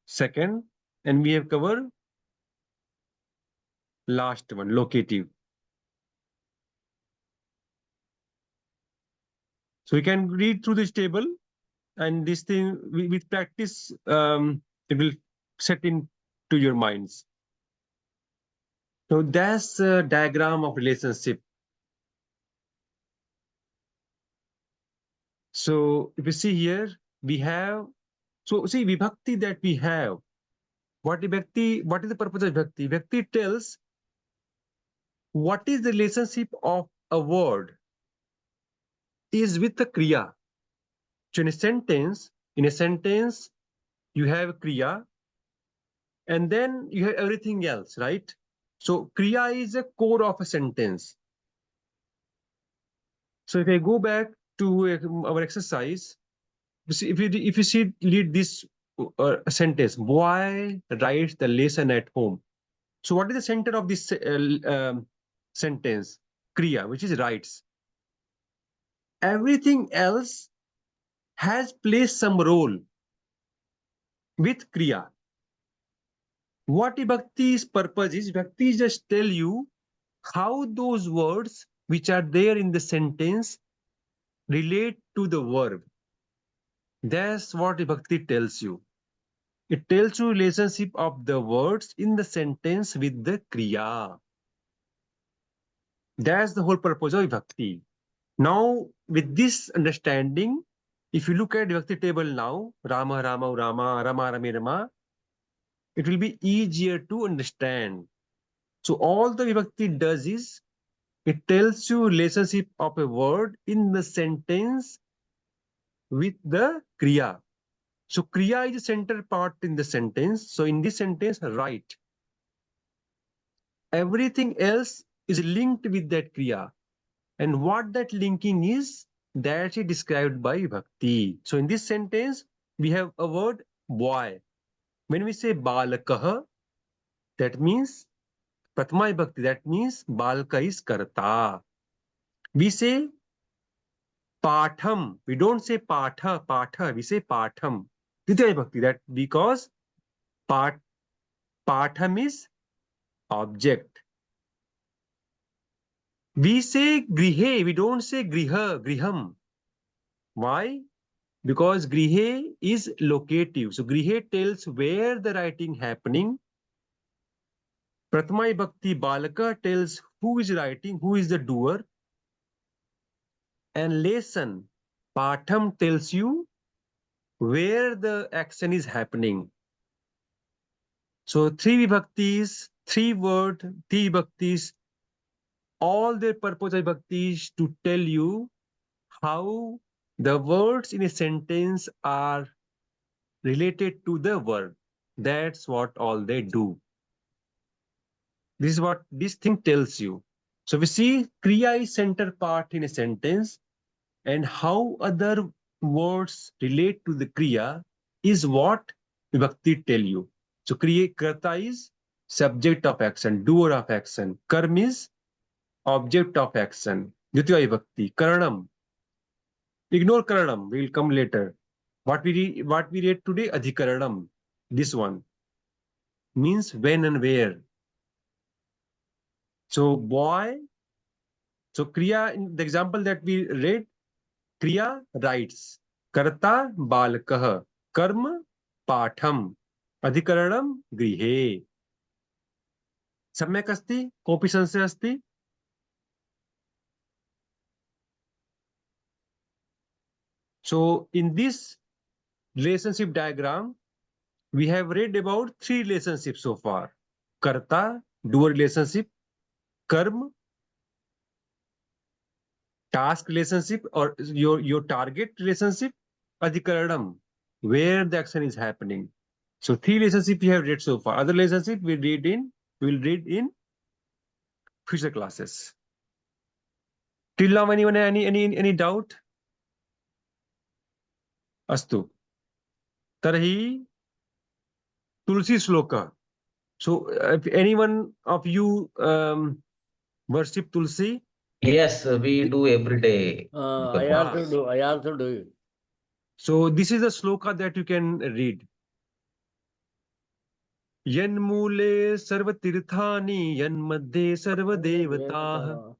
second, and we have covered last one, locative. So you can read through this table, and this thing with practice, it will set into your minds. So that's a diagram of relationship. So if you see here, we have, so see vibhakti that we have. What is the purpose of vibhakti? Vibhakti tells what is the relationship of a word is with the kriya. So in a sentence, you have kriya, and then you have everything else, right? So kriya is a core of a sentence. So if I go back to our exercise, if you see read this sentence, boy writes the lesson at home. So what is the center of this sentence? Kriya, which is writes. Everything else has played some role with kriya. What Bhakti's purpose is, Bhakti just tell you how those words which are there in the sentence relate to the verb. That's what Bhakti tells you. It tells you relationship of the words in the sentence with the kriya. That's the whole purpose of Bhakti. Now, with this understanding, if you look at Bhakti table now, Rama, Rama, Rama, Rama, Rame, Rama, it will be easier to understand. So all the Vibhakti does is, it tells you relationship of a word in the sentence with the Kriya. So Kriya is the center part in the sentence. So in this sentence, write. Everything else is linked with that Kriya. And what that linking is, that's described by Bhakti. So in this sentence, we have a word boy. When we say balakah, that means Prathama Bhakti, that means balaka is karta. We say patham. We don't say patha, we say patham. Ditya Bhakti, that because pat, patham is object. We say grihe, we don't say griha, griham. Why? Because grihe is locative. So grihe tells where the writing happening. Prathama Bhakti balaka tells who is writing, who is the doer. And lesson, patham tells you where the action is happening. So three vibhaktis, three vibhaktis, all their purpose of bhakti is to tell you how the words in a sentence are related to the verb. That's what all they do. This is what this thing tells you. So we see kriya is center part in a sentence, and how other words relate to the kriya is what vibhakti tell you. So kriya karta is subject of action, doer of action. Karm is object of action. Ditya vibhakti. Karanam. Ignore karanam. We will come later. What we read today, adhikaranam. This one means when and where. So boy. So kriya in the example that we read, kriya writes. Karta balakah. Karma patham. Adhikaranam grihe. सम्यक् अस्ति? कोऽपि संशयः अस्ति? So in this relationship diagram, we have read about three relationships so far. Karta, doer relationship, karma, task relationship or your target relationship, adhikaranam, where the action is happening. So three relationships we have read so far. Other relationship we will read in future classes. Till now, anyone any doubt? Astu. Tarhi Tulsi Shloka. So if anyone of you worship Tulsi? Yes, we do every day. I also do it. So this is a sloka that you can read. Yanmule sarvatirthani yanmadhe sarvadevataah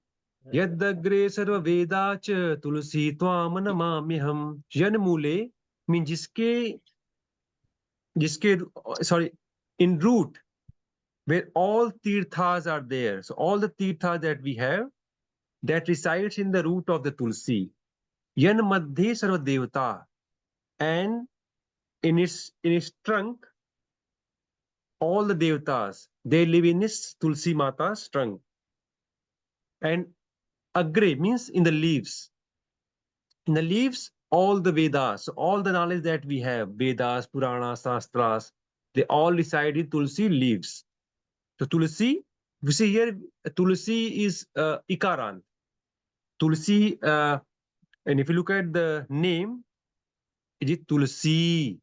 yadagre sarvavedacha tulsi twam namamyaham. Yanmule means जिसके sorry, in root where all tirthas are there. So all the tirthas that we have that resides in the root of the tulsi. Yan madhe sarva devata, and in its trunk all the devatas they live in this tulsi mata's trunk. And agre means in the leaves. In the leaves all the Vedas, all the knowledge that we have, Vedas, Puranas, Shastras, they all reside in tulsi leaves. So tulsi You see here, Tulsi is Ikarant. Tulsi, and if you look at the name, it is Tulsi.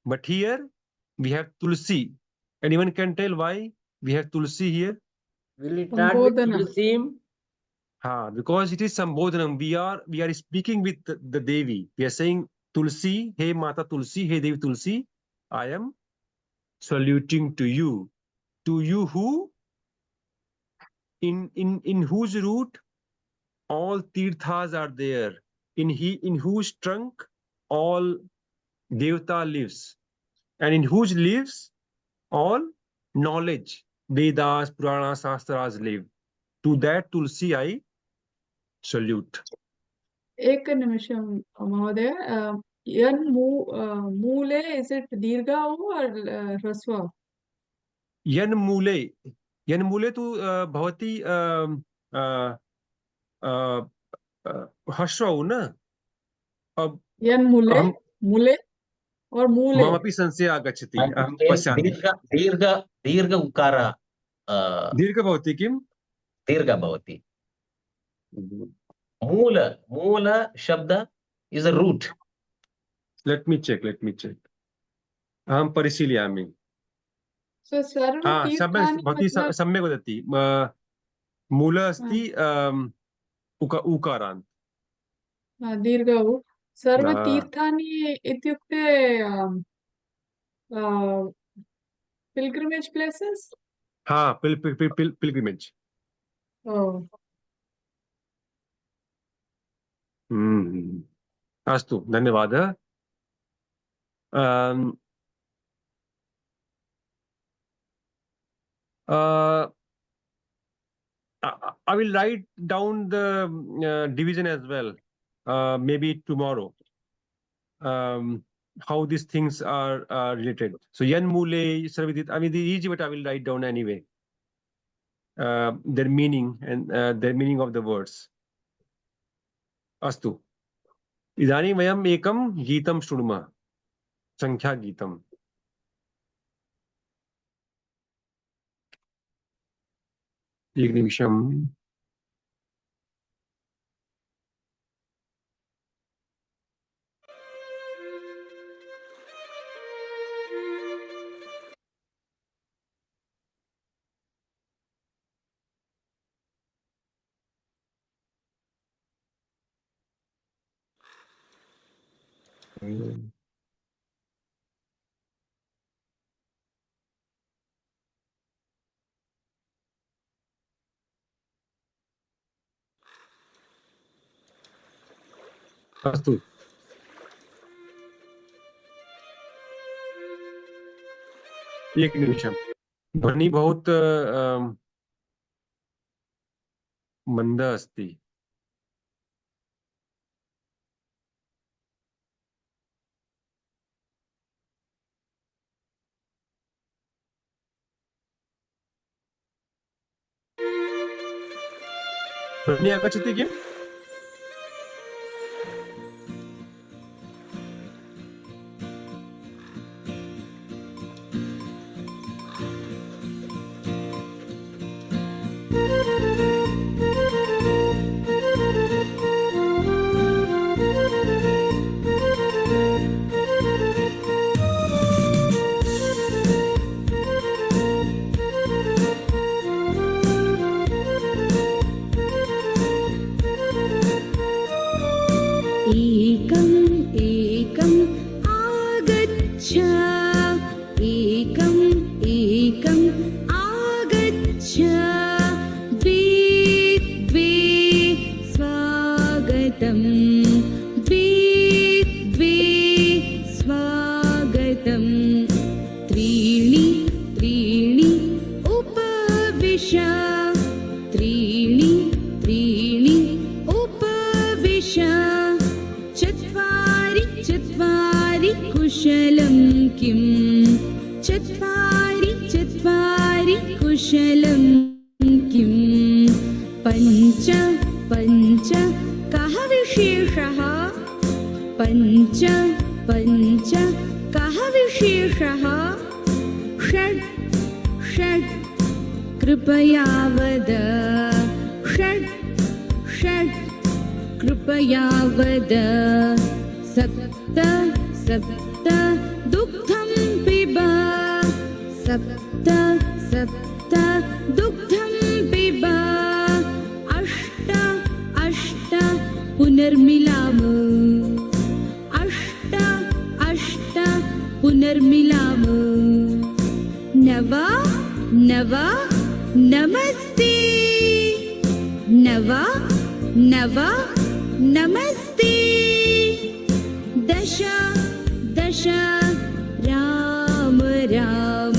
But here we have Tulsi. Anyone can tell why we have Tulsi here? Will it start with Sambodhana. Tulsim? Because it is Sambodhanam. We are speaking with the Devi. We are saying Tulsi, hey Mata Tulsi, hey Devi Tulsi, I am saluting to you. To you who? In whose root all tirthas are there. In whose trunk all Devta lives. And in whose lives all knowledge, Vedas, Puranas, Shastras live. To that Tulsi I salute. एकनिमिषं महोदय यन् मूले is it दीर्घ or ह्रस्व? यन्मूले तु भवती ह्रस्वौ न यन्मूले मूले or मूले? ममपि संशयः आगच्छति, अहं पश्यामि। दीर्घ उकार दीर्घ भवति किम्? दीर्घ भवति। मूल शब्द is a root. Let me check. अहं परिशीलयामि। So सर्वतीर्थानि भवती सम्यक् वदति। मूल अस्ति उकारान्त। दीर्घौ सर्वतीर्थानि इत्युक्ते pilgrimage places? pilgrimage. Oh. अस्तु, धन्यवादः। I will write down the division as well, maybe tomorrow, how these things are related. So yan mule sarvidit, I mean the easy, but I will write down anyway their meaning and their meaning of the words. Astu. Idani vayam ekam geetam shrunma. Sankhya geetam. एक निमिषम्। अस्तु, एक निमिषम्। ध्वनि बहुत मंद अस्ति। ध्वनि आगच्छति किम्? कृपया वद षट् षट् कृपया वद सप्त सप्त दुग्धं पिब सप्त सप्त दुग्धं पिब अष्ट अष्ट पुनर्मिलाम अष्ट अष्ट पुनर्मिलाम नव नव नमस्ते नव नव नमस्ते दश दश राम राम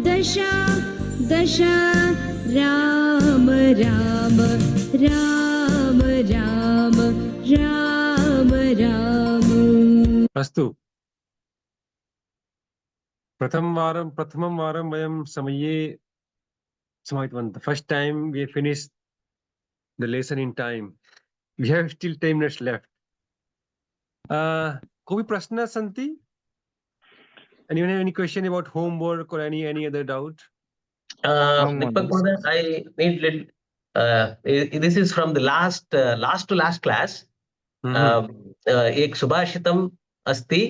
दश दश राम राम राम राम राम राम अस्तु प्रथमं वारं वयं समये समाहितवन्तः. First time we finished the lesson in time. We have still 10 minutes left. कोऽपि प्रश्नः सन्ति? Anyone have any question about homework or any other doubt? Deepak Mother, I need little. This is from the last to last class. एक सुभाषितम् अस्ति.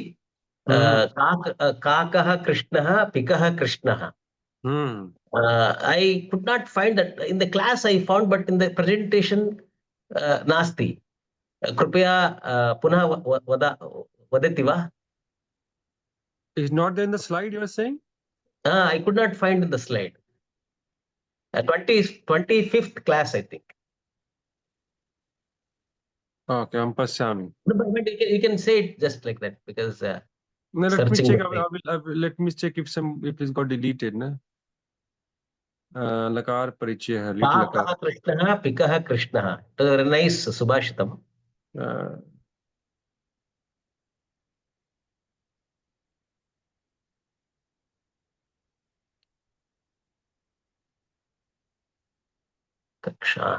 काकः कृष्णः पिकः कृष्णः. I could not find that in the class. I found, but in the presentation नास्ति. कृपया पुनः वदति वा? Is not there in the slide you are saying? I could not find in the slide. 25th class, I think. Okay, I'm passyami. No, but you can say it just like that, because No, let me check. Let me check if it's got deleted. Na? Lakar parichya hai, little lakar. काकः कृष्णः पिकः कृष्णः. Very nice सुभाषितम्. कक्षा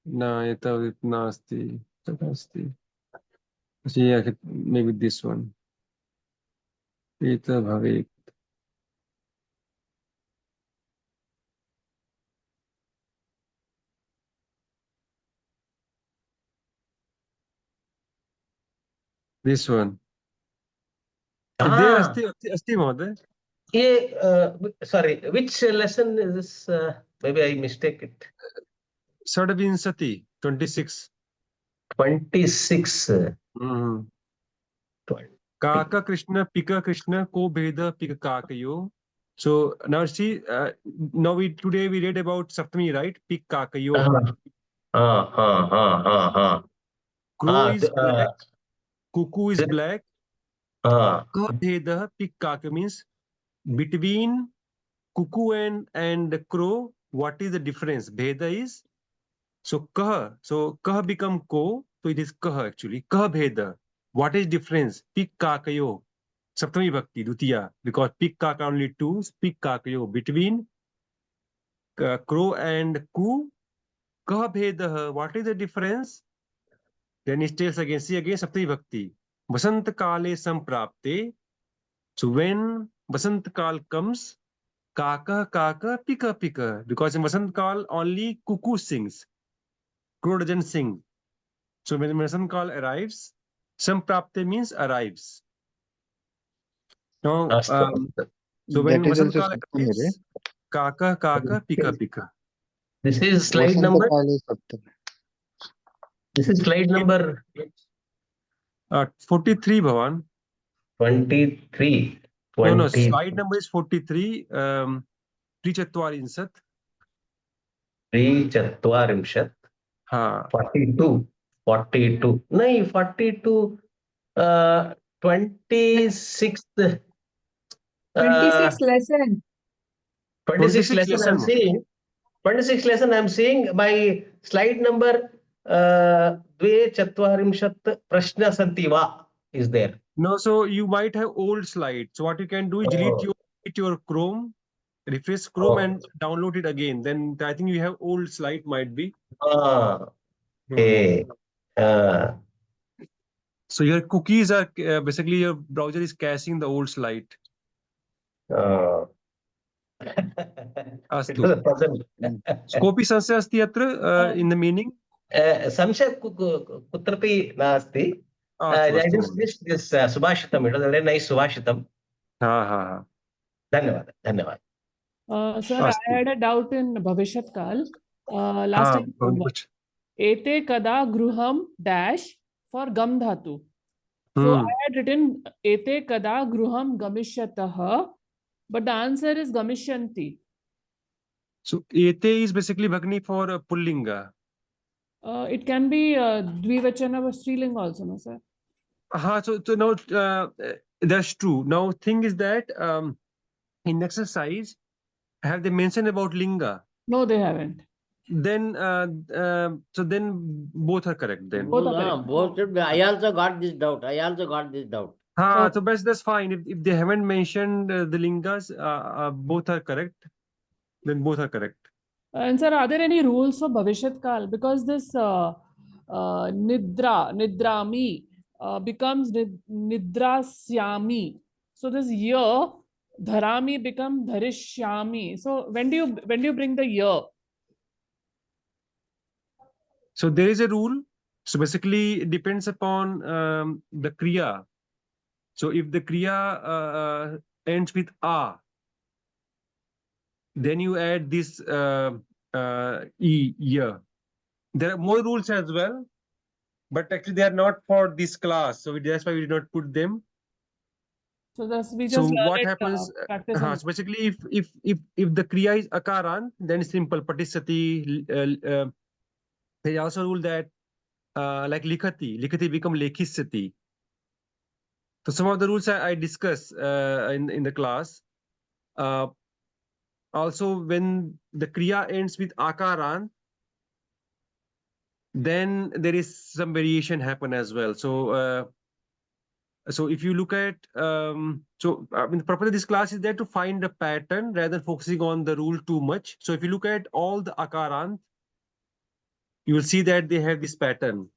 न एतावत् नास्ति. तदस्ति. Yeah, maybe this one. Eta bhavet. This one. There asti Mahoday. Sorry, which lesson is this? Maybe I mistake it. Sadavinsati, 26. 26. Kaka Krishna, Pika Krishna, Ko Bheda, Pika Kakayo. So now see, today we read about Saptami, right? Pik Kakayo. Crow is black, cuckoo is black. Ka Bheda, Pik Kaka means between cuckoo and crow, what is the difference? Bheda is so kah become ko, so it is kah actually. Kah bheda. What is difference? Pik kakayo. Saptami bhakti, dutiya. Because pik kaka only two, pik kakayo. Between crow and ku, kah bheda. What is the difference? Then it tells again, see again Saptami bhakti. Vasant kale samprapte. So when Vasant kal comes, kaka kaka pika pika. Because in Vasant kal only cuckoo sings. Crow doesn't sing. So when Vasant kal arrives, samprapte means arrives. Now, so when Vasant kal arrives, kaka kaka pika pika. This is slide number. This is slide number 43, Bhavan. 23. No, slide number is 43. Trichatwarinsat. 42. 42. No, 42. 26th. 26 lesson. 26 lesson I'm seeing. 26 lesson I'm seeing. My slide number 2 prashna santi va is there. No, so you might have old slides. So what you can do is delete your Chrome, refresh Chrome and download it again. Then I think you have old slide might be. Okay. So your cookies are basically your browser is caching the old slide. It was a puzzle. कोऽपि संशयः अस्ति अत्र in the meaning? संशयः कुत्रापि नास्ति. I just missed this subhashitam. It was a very nice subhashitam. धन्यवाद, धन्यवाद. Sir, I had a doubt in Bhavishyat Kal. Last time homework. Ete kada gruham dash for gam dhatu. So I had written ete kada gruham gamishyatah, but the answer is gamishyanti. So ete is basically bhagni for pullinga. It can be dvivachana or strilinga also, no sir? So now that's true. Now thing is that in exercise, have they mentioned about linga? No, they haven't. Then so then both are correct. Then both should be. I also got this doubt. So that's fine. If they haven't mentioned the lingas, both are correct. Then both are correct. And sir, are there any rules for Bhavishyat Kal? Because this nidrami becomes nidrasyami. So this year, dharami becomes dharishyami. So when do you bring the year? So there is a rule. So basically, it depends upon the kriya. So if the kriya ends with a, then you add this e year. There are more rules as well, but actually they are not for this class. So that's why we did not put them. So what happens? So basically, if the kriya is akaran, then it's simple patisati. There is also a rule that like likhati become lekhisati. So some of the rules I discuss in the class. Also, when the kriya ends with akaran, then there is some variation happen as well. So so if you look at the purpose of this class is there to find a pattern rather than focusing on the rule too much. So if you look at all the akaran, you will see that they have this pattern.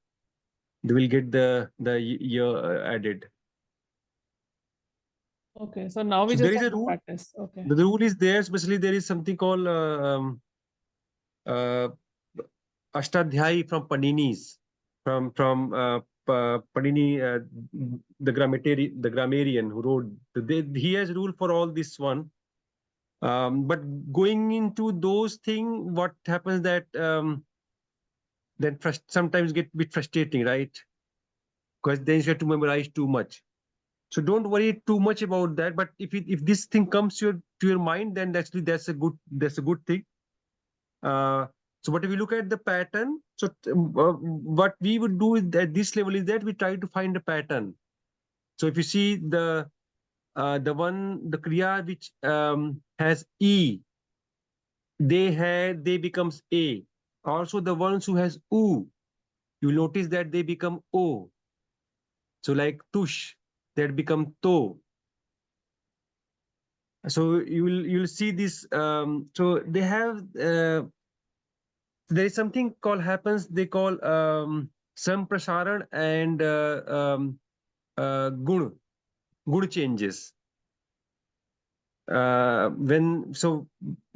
They will get the year added. Okay, so now we just have to practice. Okay. The rule is there, especially there is something called Ashtadhyayi from Panini's, from Panini, the grammarian who wrote. He has rule for all this one. But going into those things, what happens that sometimes get a bit frustrating, right? Because then you have to memorize too much. So don't worry too much about that. But if this thing comes to your mind, then actually that's a good thing. So but if you look at the pattern, so what we would do at this level is that we try to find a pattern. So if you see the kriya which has e, they becomes a. Also the ones who has u, you notice that they become o. So like tush, that become to. So you'll see this. So they have there is something called happens. They call samprasaran and gun changes. So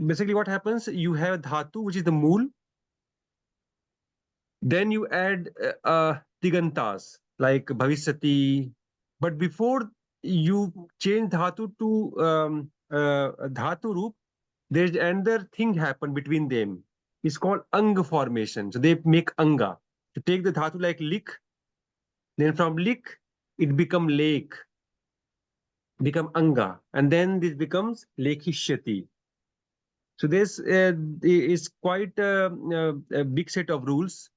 basically what happens, you have dhatu, which is the mool. Then you add tigantas like bhavisati. But before you change dhatu to dhatu roop, there's another thing happen between them. It's called anga formation. So they make anga. To take the dhatu like lik, then from lik it become lake, become anga, and then this becomes lekhishyati. So this is quite a big set of rules,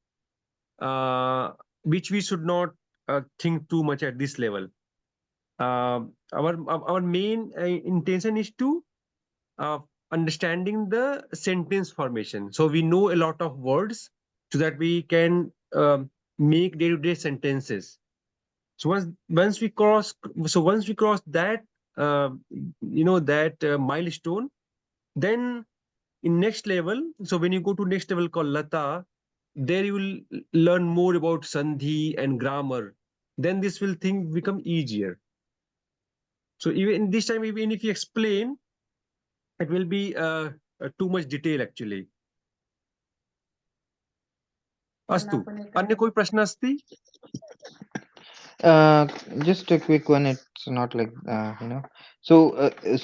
which we should not think too much at this level. Our main intention is to understanding the sentence formation. So we know a lot of words so that we can make day-to-day sentences. So once we cross that milestone, then in next level, so when you go to next level called Lata, there you will learn more about Sandhi and grammar. Then this will thing become easier. So even this time, even if you explain, It will be too much detail actually. अस्तु, अन्य कोई प्रश्न अस्ति? Just a quick one. It's not like So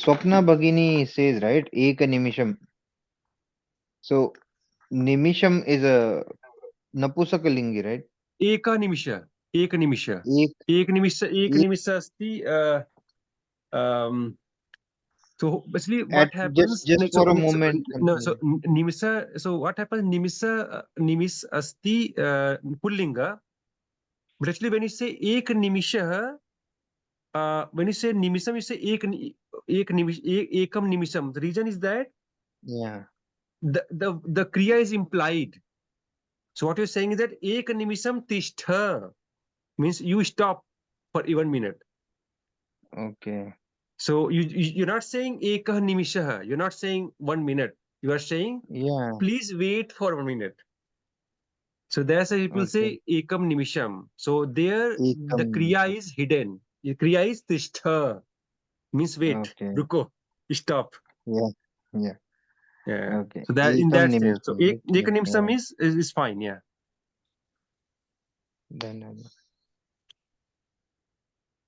Swapna Bhagini says, right, Eka Nimisham. So Nimisham is a Napusakalingi, right? Eka nimisha, एक निमिष अस्ति. So basically, At what happens? just for a moment. No, so nimisa. So what happens? Nimis asti pullinga. But actually, when you say ek nimisha, when you say nimisam, you say ekam nimisam. The reason is that the kriya is implied. So what you're saying is that ek nimisam tishtha means you stop for 1 minute. Okay. So you're not saying ekah nimishah. You're not saying 1 minute. You are saying please wait for 1 minute. So that's why people say ekam nimisham. So there the kriya is hidden. The kriya is tishtha means wait. Ruko, stop. Yeah. Okay. So that in that sense. So Nimisham. ekam nimisham is fine. Yeah.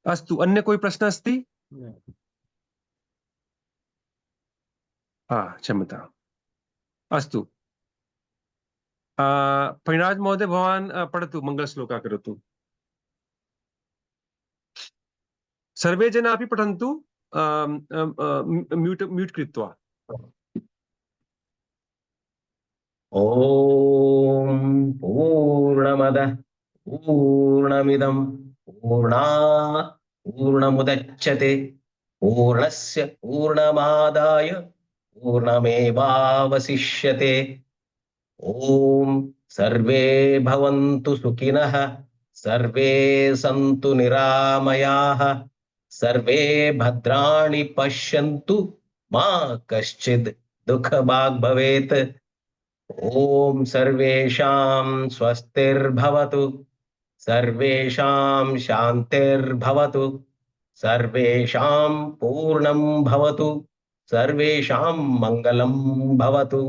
अस्तु, अन्य कोई प्रश्न अस्ति? क्षम्यताम्. अस्तु, फणिराज महोदय, भवान् पठतु, मङ्गलश्लोका करोतु. सर्वे जनाः अपि पठन्तु, म्यूट् कृत्वा. ॐ पूर्णमदः पूर्णमिदं पूर्णात् पूर्णमुदच्यते पूर्णस्य पूर्णमादाय पूर्णमेवावशिष्यते. ॐ सर्वे भवन्तु सुखिनः, सर्वे सन्तु निरामयाः, सर्वे भद्राणि पश्यन्तु, मा कश्चित् दुःखभाग् भवेत्. ॐ सर्वेषां स्वस्तिर्भवतु, सर्वेषां शान्तिर्भवतु, सर्वेषां पूर्णं भवतु, सर्वेषां मङ्गलं भवतु.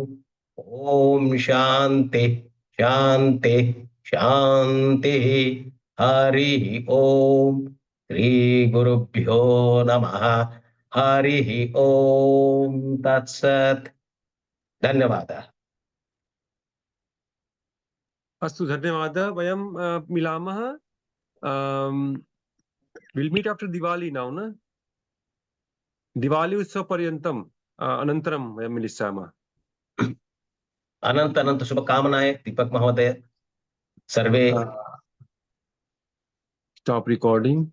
ॐ शान्ति शान्ति शान्तिः. हरिः ॐ. श्रीगुरुभ्यो नमः. हरिः ॐ. तत्सत्. धन्यवादः. अस्तु, धन्यवादः. वयं मिलामः. We'll meet after Diwali now, na? Diwali उत्सव पर्यन्तम् अनन्तरं वयं मिलिष्यामः. अनंत शुभकामनाएं दीपक महोदय. सर्वे स्टॉप रिकॉर्डिंग.